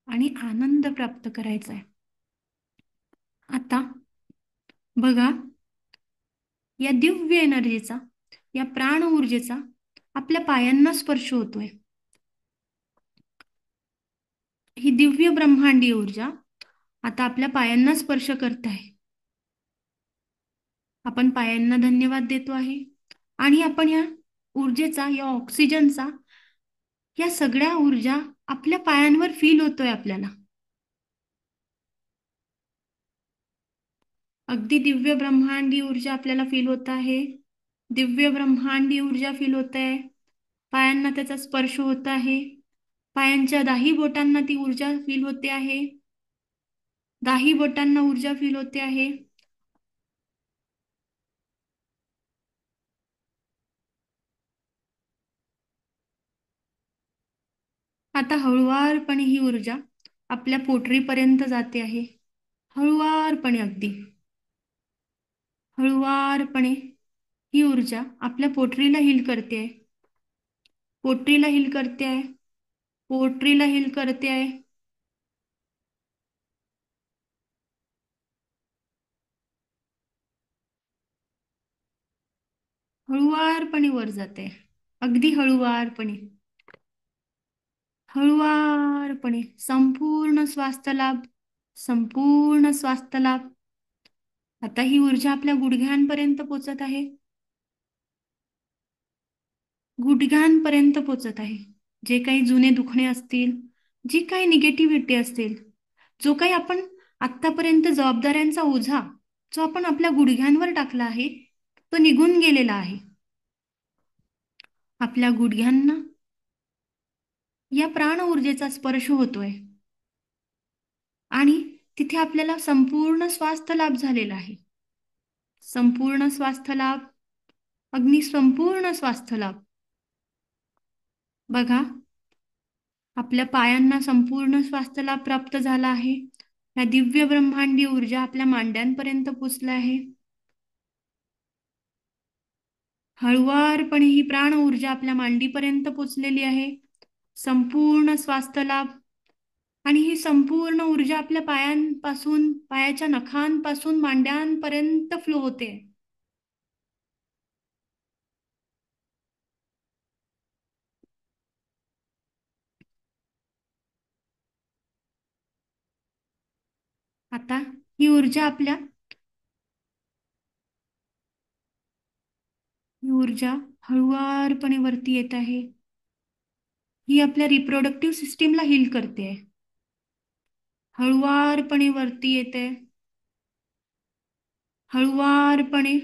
आणि आनंद प्राप्त करायचा आहे. आता बघा, या दिव्य एनर्जीचा, या प्राण ऊर्जेचा आपल्या पायांना स्पर्श होतोय. ही दिव्य ब्रह्मांडीय ऊर्जा आता आपल्या पायांना स्पर्श करत आहे. आपण पायांना धन्यवाद देतो आहे आणि आपण या ऊर्जेचा, या ऑक्सिजनचा, या सगळ्या ऊर्जा आपल्या पायांवर फील होतोय आपल्याला. अगदी दिव्य ब्रह्मांडी ऊर्जा आपल्याला फील होत आहे. दिव्य ब्रह्मांडी ऊर्जा फील होत आहे. पायांना त्याचा स्पर्श होत आहे. पायांच्या 10 बोटांना ती ऊर्जा फील होते आहे. 10 बोटांना ऊर्जा फील होते आहे. आता हळुवारपणे ही ऊर्जा आपल्या पोटरीपर्यंत जाते आहे. हळुवारपणे, अगदी हळुवारपणे ही ऊर्जा आपल्या पोटरीला हील करते आहे. पोटरीला हील करते आहे. पोटरीला हील करते आहे. हळुवारपणे वर जाते, अगदी हळुवारपणे. हळुवारपणे संपूर्ण स्वास्थ्य लाभ, संपूर्ण स्वास्थ्य लाभ. आता ही ऊर्जा आपल्या गुडघ्यांपर्यंत पोचत आहे. गुडघ्यांपर्यंत पोचत आहे. जे काही जुने दुखणे असतील, जी काही निगेटिव्हिटी असतील, जो काही आपण आतापर्यंत जबाबदाऱ्यांचा ओझा जो आपण आपल्या गुडघ्यांवर टाकला आहे, तो निघून गेलेला आहे. आपल्या गुडघ्यांना या प्राण ऊर्जेचा स्पर्श होतोय आणि तिथे आपल्याला संपूर्ण स्वास्थ्य लाभ झालेला आहे. संपूर्ण स्वास्थ्य लाभ, अगदी संपूर्ण स्वास्थ्य लाभ. बघा, आपल्या पायांना संपूर्ण स्वास्थ्य लाभ प्राप्त झाला आहे. या दिव्य ब्रह्मांडी ऊर्जा आपल्या मांड्यांपर्यंत पोचला आहे. हळुवारपणे ही प्राण ऊर्जा आपल्या मांडीपर्यंत पोचलेली आहे. संपूर्ण स्वास्थ्य लाभ. आणि ही संपूर्ण ऊर्जा आपल्या पायांपासून, पायाच्या नखांपासून मांड्यांपर्यंत फ्लो होते. आता ही ऊर्जा हळुवारपणे वरती येत आहे. ही आपल्या रिप्रोडक्टिव्ह सिस्टीमला हील करते आहे. हळुवारपणे वरती येते. हळुवारपणे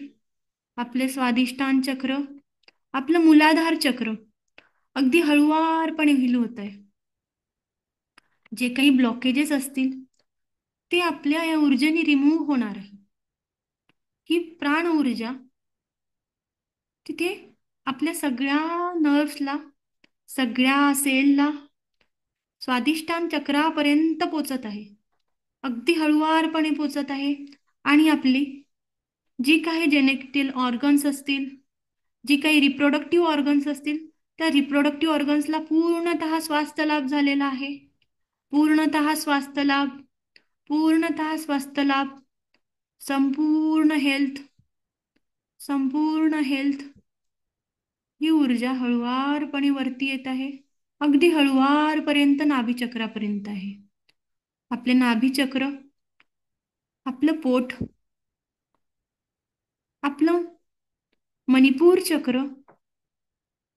आपले स्वादिष्टान चक्र, आपलं मूलाधार चक्र अगदी हळुवारपणे हील होत आहे. जे काही ब्लॉकेजेस असतील ते आपल्या या ऊर्जेने रिमूव्ह होणार आहे. ही प्राण ऊर्जा तिथे आपल्या सगळ्या नर्व्सला, सगळ्या सेलला, स्वादिष्टान चक्रापर्यंत पोचत आहे. अगदी हळुवारपणे पोचत आहे. आणि आपली जी काही जेनेटिक ऑर्गन्स असतील, जी काही रिप्रोडक्टिव्ह ऑर्गन्स असतील, त्या रिप्रोडक्टिव्ह ऑर्गन्सला पूर्णतः स्वास्थ्य लाभ झालेला आहे. पूर्णतः स्वास्थ्य लाभ, पूर्णतः स्वास्थ्य लाभ. संपूर्ण हेल्थ, संपूर्ण हेल्थ. ही ऊर्जा हळुवारपणे वरती येत आहे. अगदी हळुवारपर्यंत नाभीचक्रापर्यंत आहे. आपले नाभीचक्र, आपलं पोट, आपलं मणिपूर चक्र,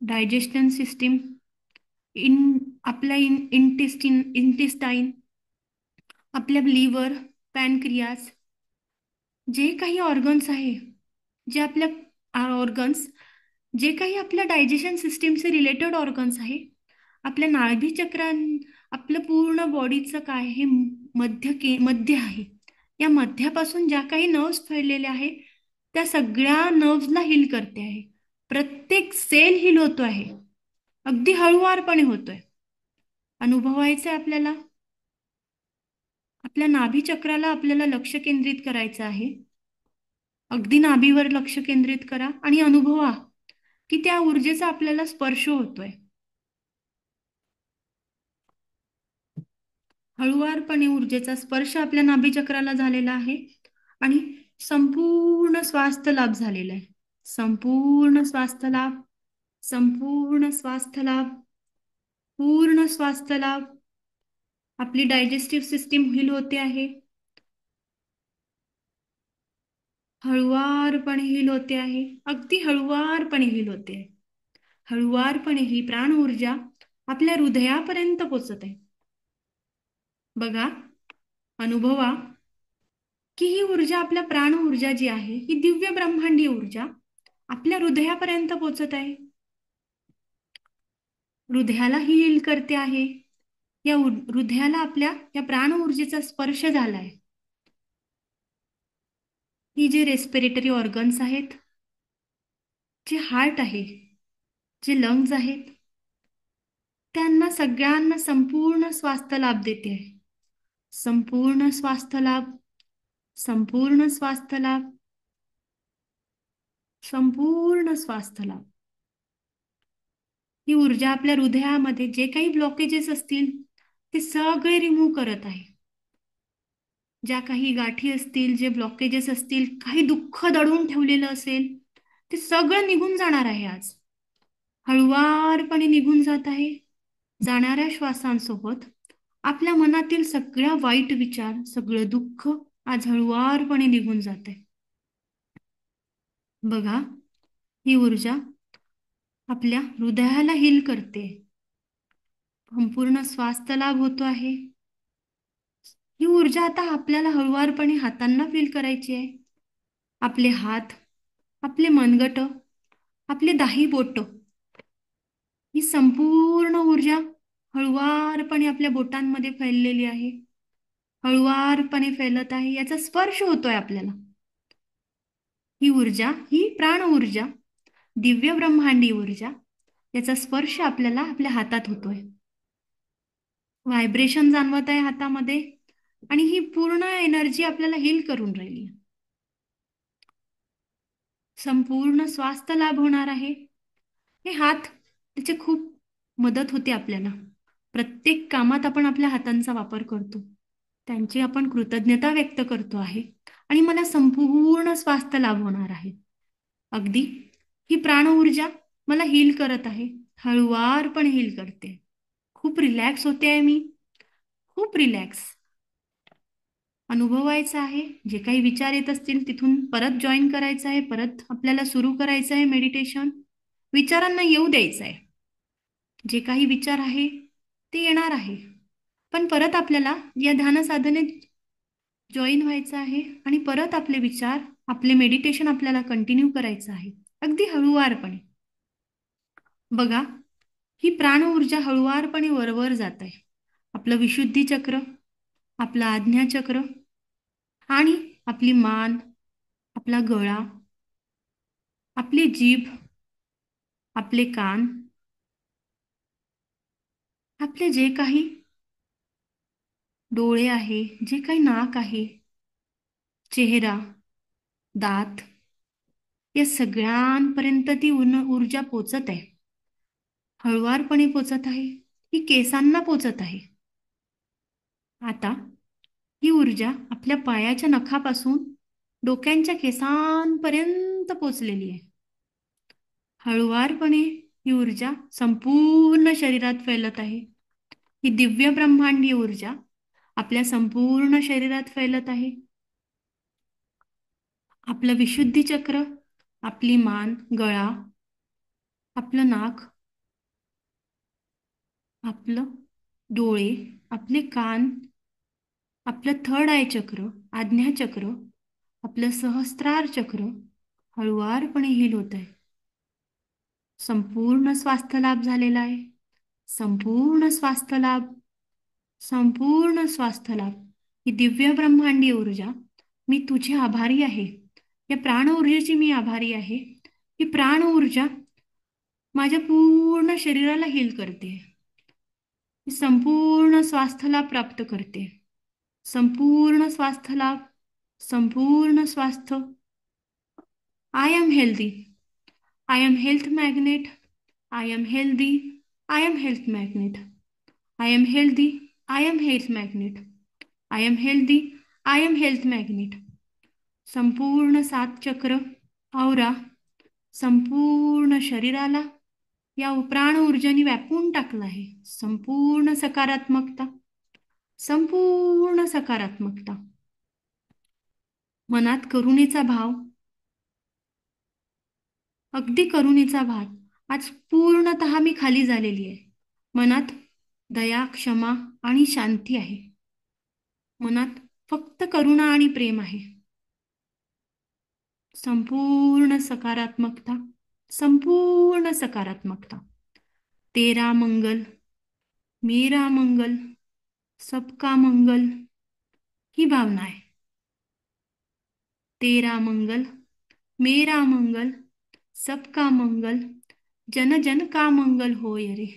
डायजेशन सिस्टीम, आपला इंटेस्टाईन, आपल्या लिव्हर, पॅनक्रियास, जे काही ऑर्गन्स आहे, जे आपल्या ऑर्गन्स, जे काही आपल्या डायजेशन सिस्टीमचे रिलेटेड ऑर्गन्स आहे, आपल्या नाभी चक्रां, आपलं पूर्ण बॉडीचं काय हे मध्य आहे. या मध्यापासून ज्या काही नर्व्स फैललेल्या आहे, त्या सगळ्या नर्व्सला हील करते आहे. प्रत्येक सेल हील होतो आहे. अगदी हळुवारपणे होतोय. अनुभवायचं आपल्याला. आपल्या नाभी चक्राला आपल्याला लक्ष केंद्रित करायचं आहे. अगदी नाभीवर लक्ष केंद्रित करा आणि अनुभवा की त्या ऊर्जेचा आपल्याला स्पर्श होतोय. हळुवारपणे ऊर्जेचा स्पर्श आपल्या नाभी चक्राला झालेला आहे आणि संपूर्ण स्वास्थ्य लाभ झालेला आहे. संपूर्ण स्वास्थ्य लाभ, संपूर्ण स्वास्थ्य लाभ, पूर्ण स्वास्थ्य लाभ. आपली डायजेस्टिव्ह सिस्टीम हील होते आहे, हळुवारपणे हील होते आहे, अगदी हळुवारपणे हील होते आहे. हळुवारपणे ही प्राण ऊर्जा आपल्या हृदयापर्यंत पोचत आहे. बघा, अनुभवा की ही ऊर्जा, आपल्या प्राण ऊर्जा जी आहे, ही दिव्य ब्रह्मांडीय ऊर्जा आपल्या हृदयापर्यंत पोचत आहे. हृदयाला हील करते आहे. या हृदयाला आपल्या या प्राण ऊर्जेचा स्पर्श झालाय. ही जे रेस्पिरेटरी ऑर्गन्स आहेत, जे हार्ट आहे, जे लंग्स आहेत, त्यांना सगळ्यांना संपूर्ण स्वास्थ्य लाभ देते आहे. संपूर्ण स्वास्थ्य लाभ, संपूर्ण स्वास्थ्य लाभ, संपूर्ण स्वास्थ्य लाभ. ही ऊर्जा आपल्या हृदयामध्ये जे काही ब्लॉकेजेस असतील ते सगळे रिमूव्ह करत आहे. ज्या काही गाठी असतील, जे ब्लॉकेजेस असतील, काही दुःख दडवून ठेवलेलं असेल, ते सगळं निघून जाणार आहे. आज हळुवारपणे निघून जात आहे. जाणाऱ्या श्वासांसोबत आपल्या मनातील सगळ्या वाईट विचार, सगळं दुःख आज हळुवारपणे निघून जात आहे. बघा, ही ऊर्जा आपल्या हृदयाला हील करते. संपूर्ण स्वास्थ्य लाभ होतो आहे. ही ऊर्जा आता आपल्याला हळुवारपणे हातांना फील करायची आहे. आपले हात, आपले मनगट, आपले दाही बोट, ही संपूर्ण ऊर्जा हळुवारपणे आपल्या बोटांमध्ये फैललेली आहे. हळुवारपणे फैलत आहे. याचा स्पर्श होतोय आपल्याला. ही ऊर्जा, ही प्राण ऊर्जा, दिव्य ब्रह्मांडी ऊर्जा, याचा स्पर्श आपल्याला आपल्या हातात होतोय. व्हायब्रेशन जाणवत आहे हातामध्ये आणि ही पूर्ण एनर्जी आपल्याला हील करून राहिली. संपूर्ण स्वास्थ्य लाभ होणार आहे. हे हात, त्याची खूप मदत होते आपल्याला. प्रत्येक कामात आपण आपल्या हातांचा वापर करतो, त्यांची आपण कृतज्ञता व्यक्त करतो आहे आणि मला संपूर्ण स्वास्थ्य लाभ होणार आहे. अगदी ही प्राण ऊर्जा मला हील करत आहे, हळुवारपणे हील करते. खूप रिलॅक्स होते आहे मी, खूप रिलॅक्स. अनुभवायचं आहे. जे काही विचार येत असतील तिथून परत जॉईन करायचं आहे, परत आपल्याला सुरू करायचं आहे मेडिटेशन. विचारांना येऊ द्यायचं आहे. जे काही विचार आहे ते येणार आहे, पण परत आपल्याला या ध्यान साधनेत जॉईन व्हायचं आहे आणि परत आपले विचार, आपले मेडिटेशन आपल्याला कंटिन्यू करायचं आहे, अगदी हळुवारपणे. बघा, ही प्राण ऊर्जा हळुवारपणे वरवर जात आहे. आपलं विशुद्धी चक्र, आपलं आज्ञा चक्र आणि आपली मान, आपला गळा, आपली जीभ, आपले कान, आपले जे काही डोळे आहे, जे काही नाक आहे, चेहरा, दात, या सगळ्यांपर्यंत ती ऊर्जा पोचत आहे. हळुवारपणे पोचत आहे. ही केसांना पोचत आहे. आता ही ऊर्जा आपल्या पायाच्या नखापासून डोक्यांच्या केसांपर्यंत पोचलेली आहे. हळुवारपणे ही ऊर्जा संपूर्ण शरीरात फैलत आहे. ही दिव्य ब्रह्मांडीय ऊर्जा आपल्या संपूर्ण शरीरात फैलत आहे. आपलं विशुद्धी चक्र, आपली मान, गळा, आपलं नाक, आपलं डोळे, आपले कान, आपलं थर्ड आय चक्र, आज्ञा चक्र, आपलं सहस्त्रार चक्र हळुवारपणे हील होत आहे. संपूर्ण स्वास्थ्य लाभ झालेला आहे. संपूर्ण स्वास्थ्य लाभ, संपूर्ण स्वास्थ्य लाभ. ही दिव्य ब्रह्मांडीय ऊर्जा, मी तुझी आभारी आहे. या प्राण ऊर्जेची मी आभारी आहे. ही प्राण ऊर्जा माझ्या पूर्ण शरीराला हील करते. संपूर्ण स्वास्थ्य लाभ प्राप्त करते. संपूर्ण स्वास्थ्य लाभ, संपूर्ण स्वास्थ्य. I am healthy, I am health magnet, I am healthy, I am health magnet, I am healthy, I am health magnet, I am healthy, I am health magnet. संपूर्ण 7 चक्र, औरा, संपूर्ण शरीराला या प्राण ऊर्जेने व्यापून टाकलं आहे. संपूर्ण सकारात्मकता, संपूर्ण सकारात्मकता, मनात करुणेचा भाव, अगदी करुणेचा भाव आज पूर्णतः मी खाली झालेली आहे. मनात दया, क्षमा आणि शांती आहे. मनात फक्त करुणा आणि प्रेम आहे. संपूर्ण सकारात्मकता, संपूर्ण सकारात्मकता. तेरा मंगल, मेरा मंगल, सबका मंगल ही भावना आहे. तेरा मंगल, मेरा मंगल, सबका मंगल, जन जन का मंगल होय रे.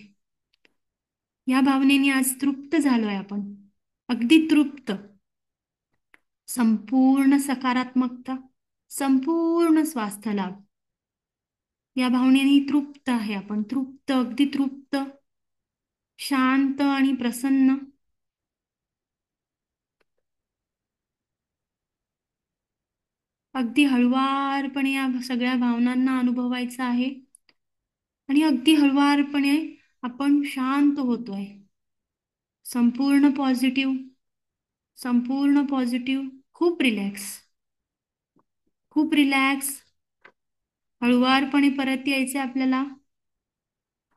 या भावनेने आज तृप्त झालोय आपण, अगदी तृप्त. संपूर्ण सकारात्मकता, संपूर्ण स्वास्थ्य लाभ. या भावनेने तृप्त आहे आपण, तृप्त, अगदी तृप्त, शांत आणि प्रसन्न. अगदी हळुवारपणे या सगळ्या भावनांना अनुभवायचं आहे आणि अगदी हळुवारपणे आपण शांत होतोय. संपूर्ण पॉझिटिव्ह, संपूर्ण पॉझिटिव्ह, खूप रिलॅक्स, खूप रिलॅक्स. हळुवारपणे परत यायचे आपल्याला,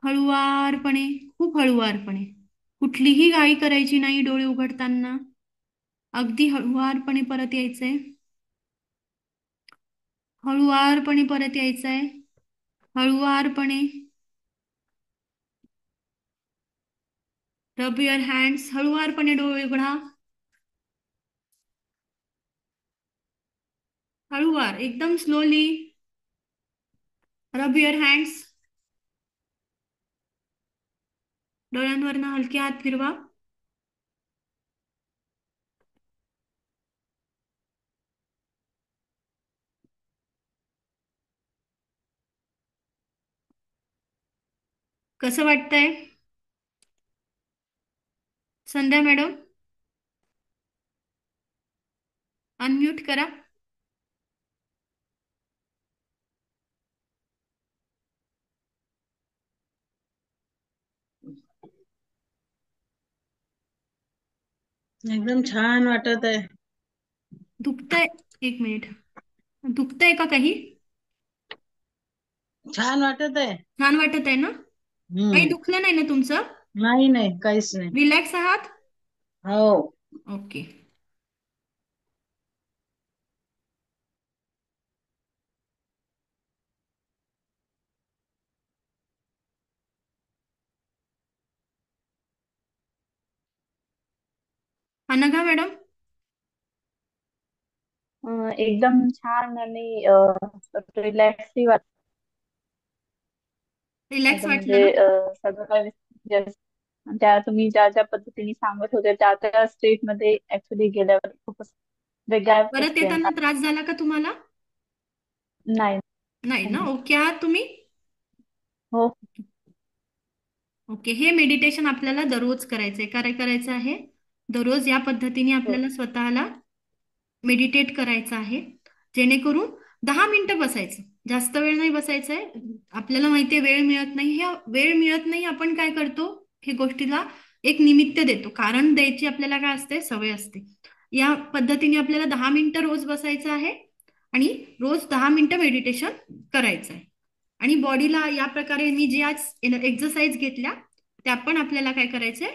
हळुवारपणे, खूप हळुवारपणे. कुठलीही घाई करायची नाही डोळे उघडताना. अगदी हळुवारपणे परत यायचंय, हळुवारपणे परत यायचंय, हळुवारपणे. रब युअर हँड्स, हळुवारपणे डोळे उघडा, हळुवार, एकदम स्लोली. रब युअर हँड्स. डोळ्यांवरनं हलके हात फिरवा. कसं वाटतंय संध्या मॅडम? अनम्यूट करा. एकदम छान वाटत आहे. दुखतंय? एक मिनिट. दुखतंय का काही? छान वाटत आहे. छान वाटत आहे ना? काही दुखलं नाही ना तुमचं? नाही नाही, काहीच नाही. रिलॅक्स आहात? हो. ओके. अनघा मॅडम? एकदम छान आणि रिलॅक्सही वाटत. रिलॅक्स एकदम वाटलं म्हणजे ना? सगळं काही त्या तुम्ही ज्या ज्या पद्धतीने सांगत होते त्या त्या स्टेट मध्ये ऍक्च्युली गेल्यावर खूपच वेगळा परत एक्सपिरियन्स. येताना त्रास झाला का तुम्हाला? नाही नाही ना? नाही. ओके आहात तुम्ही? हो. ओके. हे मेडिटेशन आपल्याला दररोज करायचंय. काय करायचं आहे? दररोज या पद्धतीने हो. आपल्याला स्वतःला मेडिटेट करायचं आहे. जेणेकरून 10 मिनिटं बसायचं, जास्त वेळ नाही बसायचंय. आपल्याला माहितीये वेळ मिळत नाही. ह्या वेळ मिळत नाही, आपण काय करतो, हे गोष्टीला एक निमित्त देतो. कारण द्यायची आपल्याला काय असते, सवय असते. या पद्धतीने आपल्याला 10 मिनिटं रोज बसायचं आहे आणि रोज 10 मिनिटं मेडिटेशन करायचं आहे. आणि बॉडीला या प्रकारे मी जे आज एक्सरसाइज घेतल्या त्या पण आपल्याला काय करायचंय,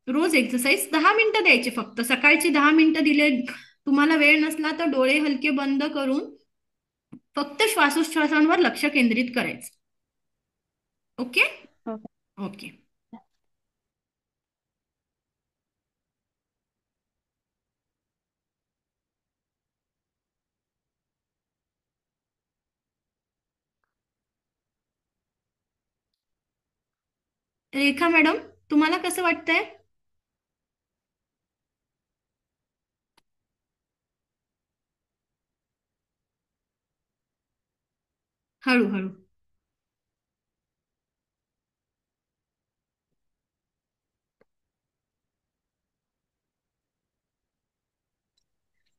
रोज एक्सरसाइज 10 मिनिटं द्यायचे. फक्त सकाळची 10 मिनिटं दिले. तुम्हाला वेळ नसला तर डोळे हलके बंद करून फक्त श्वासोच्छ्वासांवर लक्ष केंद्रित करायचं. ओके. ओके. ओके. रेखा मॅडम, तुम्हाला कसं वाटतंय? हळूहळू.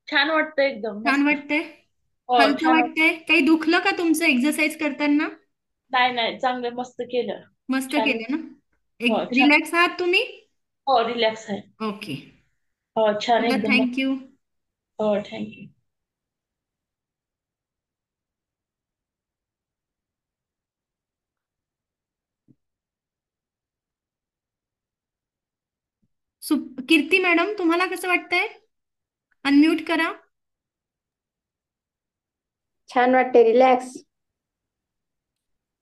छान वाटतंय, एकदम छान मस्त. वाटतंय? हो, हलकं छान वाटत. वाटतंय? काही दुखलं का तुमचं एक्सरसाइज करताना? नाही नाही, चांगलं मस्त केलं. मस्त छान. केलं ना? हो एक छान. रिलॅक्स आहात तुम्ही? हो, रिलॅक्स आहे. ओके. हो छान एकदम मस्त. थँक्यू. हो थँक्यू. कीर्ती मॅडम, तुम्हाला कसं वाटतंय? अनम्यूट करा. छान वाटते, रिलॅक्स.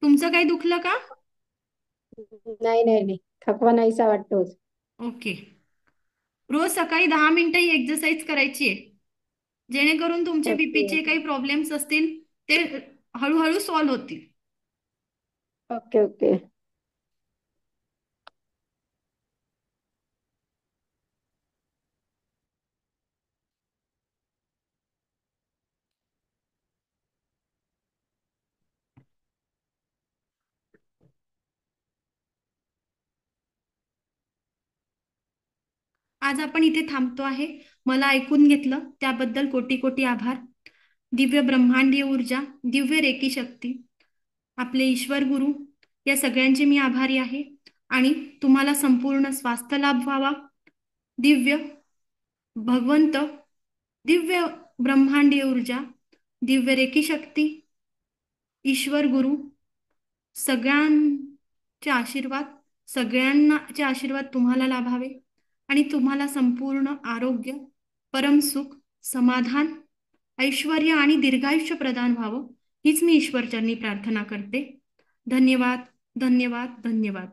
तुमचं काही दुखलं का? नाही नाही नाही, थकवा नाहीसा वाटतोच. ओके. रोज सकाळी 10 मिनिटं ही एक्सरसाइज करायची आहे, जेणेकरून तुमचे ओके बीपीचे काही प्रॉब्लेम्स असतील ते हळूहळू सॉल्व्ह होतील. Okay okay. आज आपण इथे थांबतो आहे. मला ऐकून घेतलं त्याबद्दल कोटी कोटी आभार. दिव्य ब्रह्मांडीय ऊर्जा, दिव्य रेकी शक्ती, आपले ईश्वर गुरु, या सगळ्यांचे मी आभारी आहे. आणि तुम्हाला संपूर्ण स्वास्थ्य लाभ व्हावा. दिव्य भगवंत, दिव्य ब्रह्मांडीय ऊर्जा, दिव्य रेकी शक्ती, ईश्वर गुरु, सगळ्यांचे आशीर्वाद, सगळ्यांचे आशीर्वाद तुम्हाला लाभावे आणि तुम्हाला संपूर्ण आरोग्य, परमसुख, समाधान, ऐश्वर्य आणि दीर्घायुष्य प्रदान व्हावं, हीच मी ईश्वरचरणी प्रार्थना करते. धन्यवाद, धन्यवाद, धन्यवाद.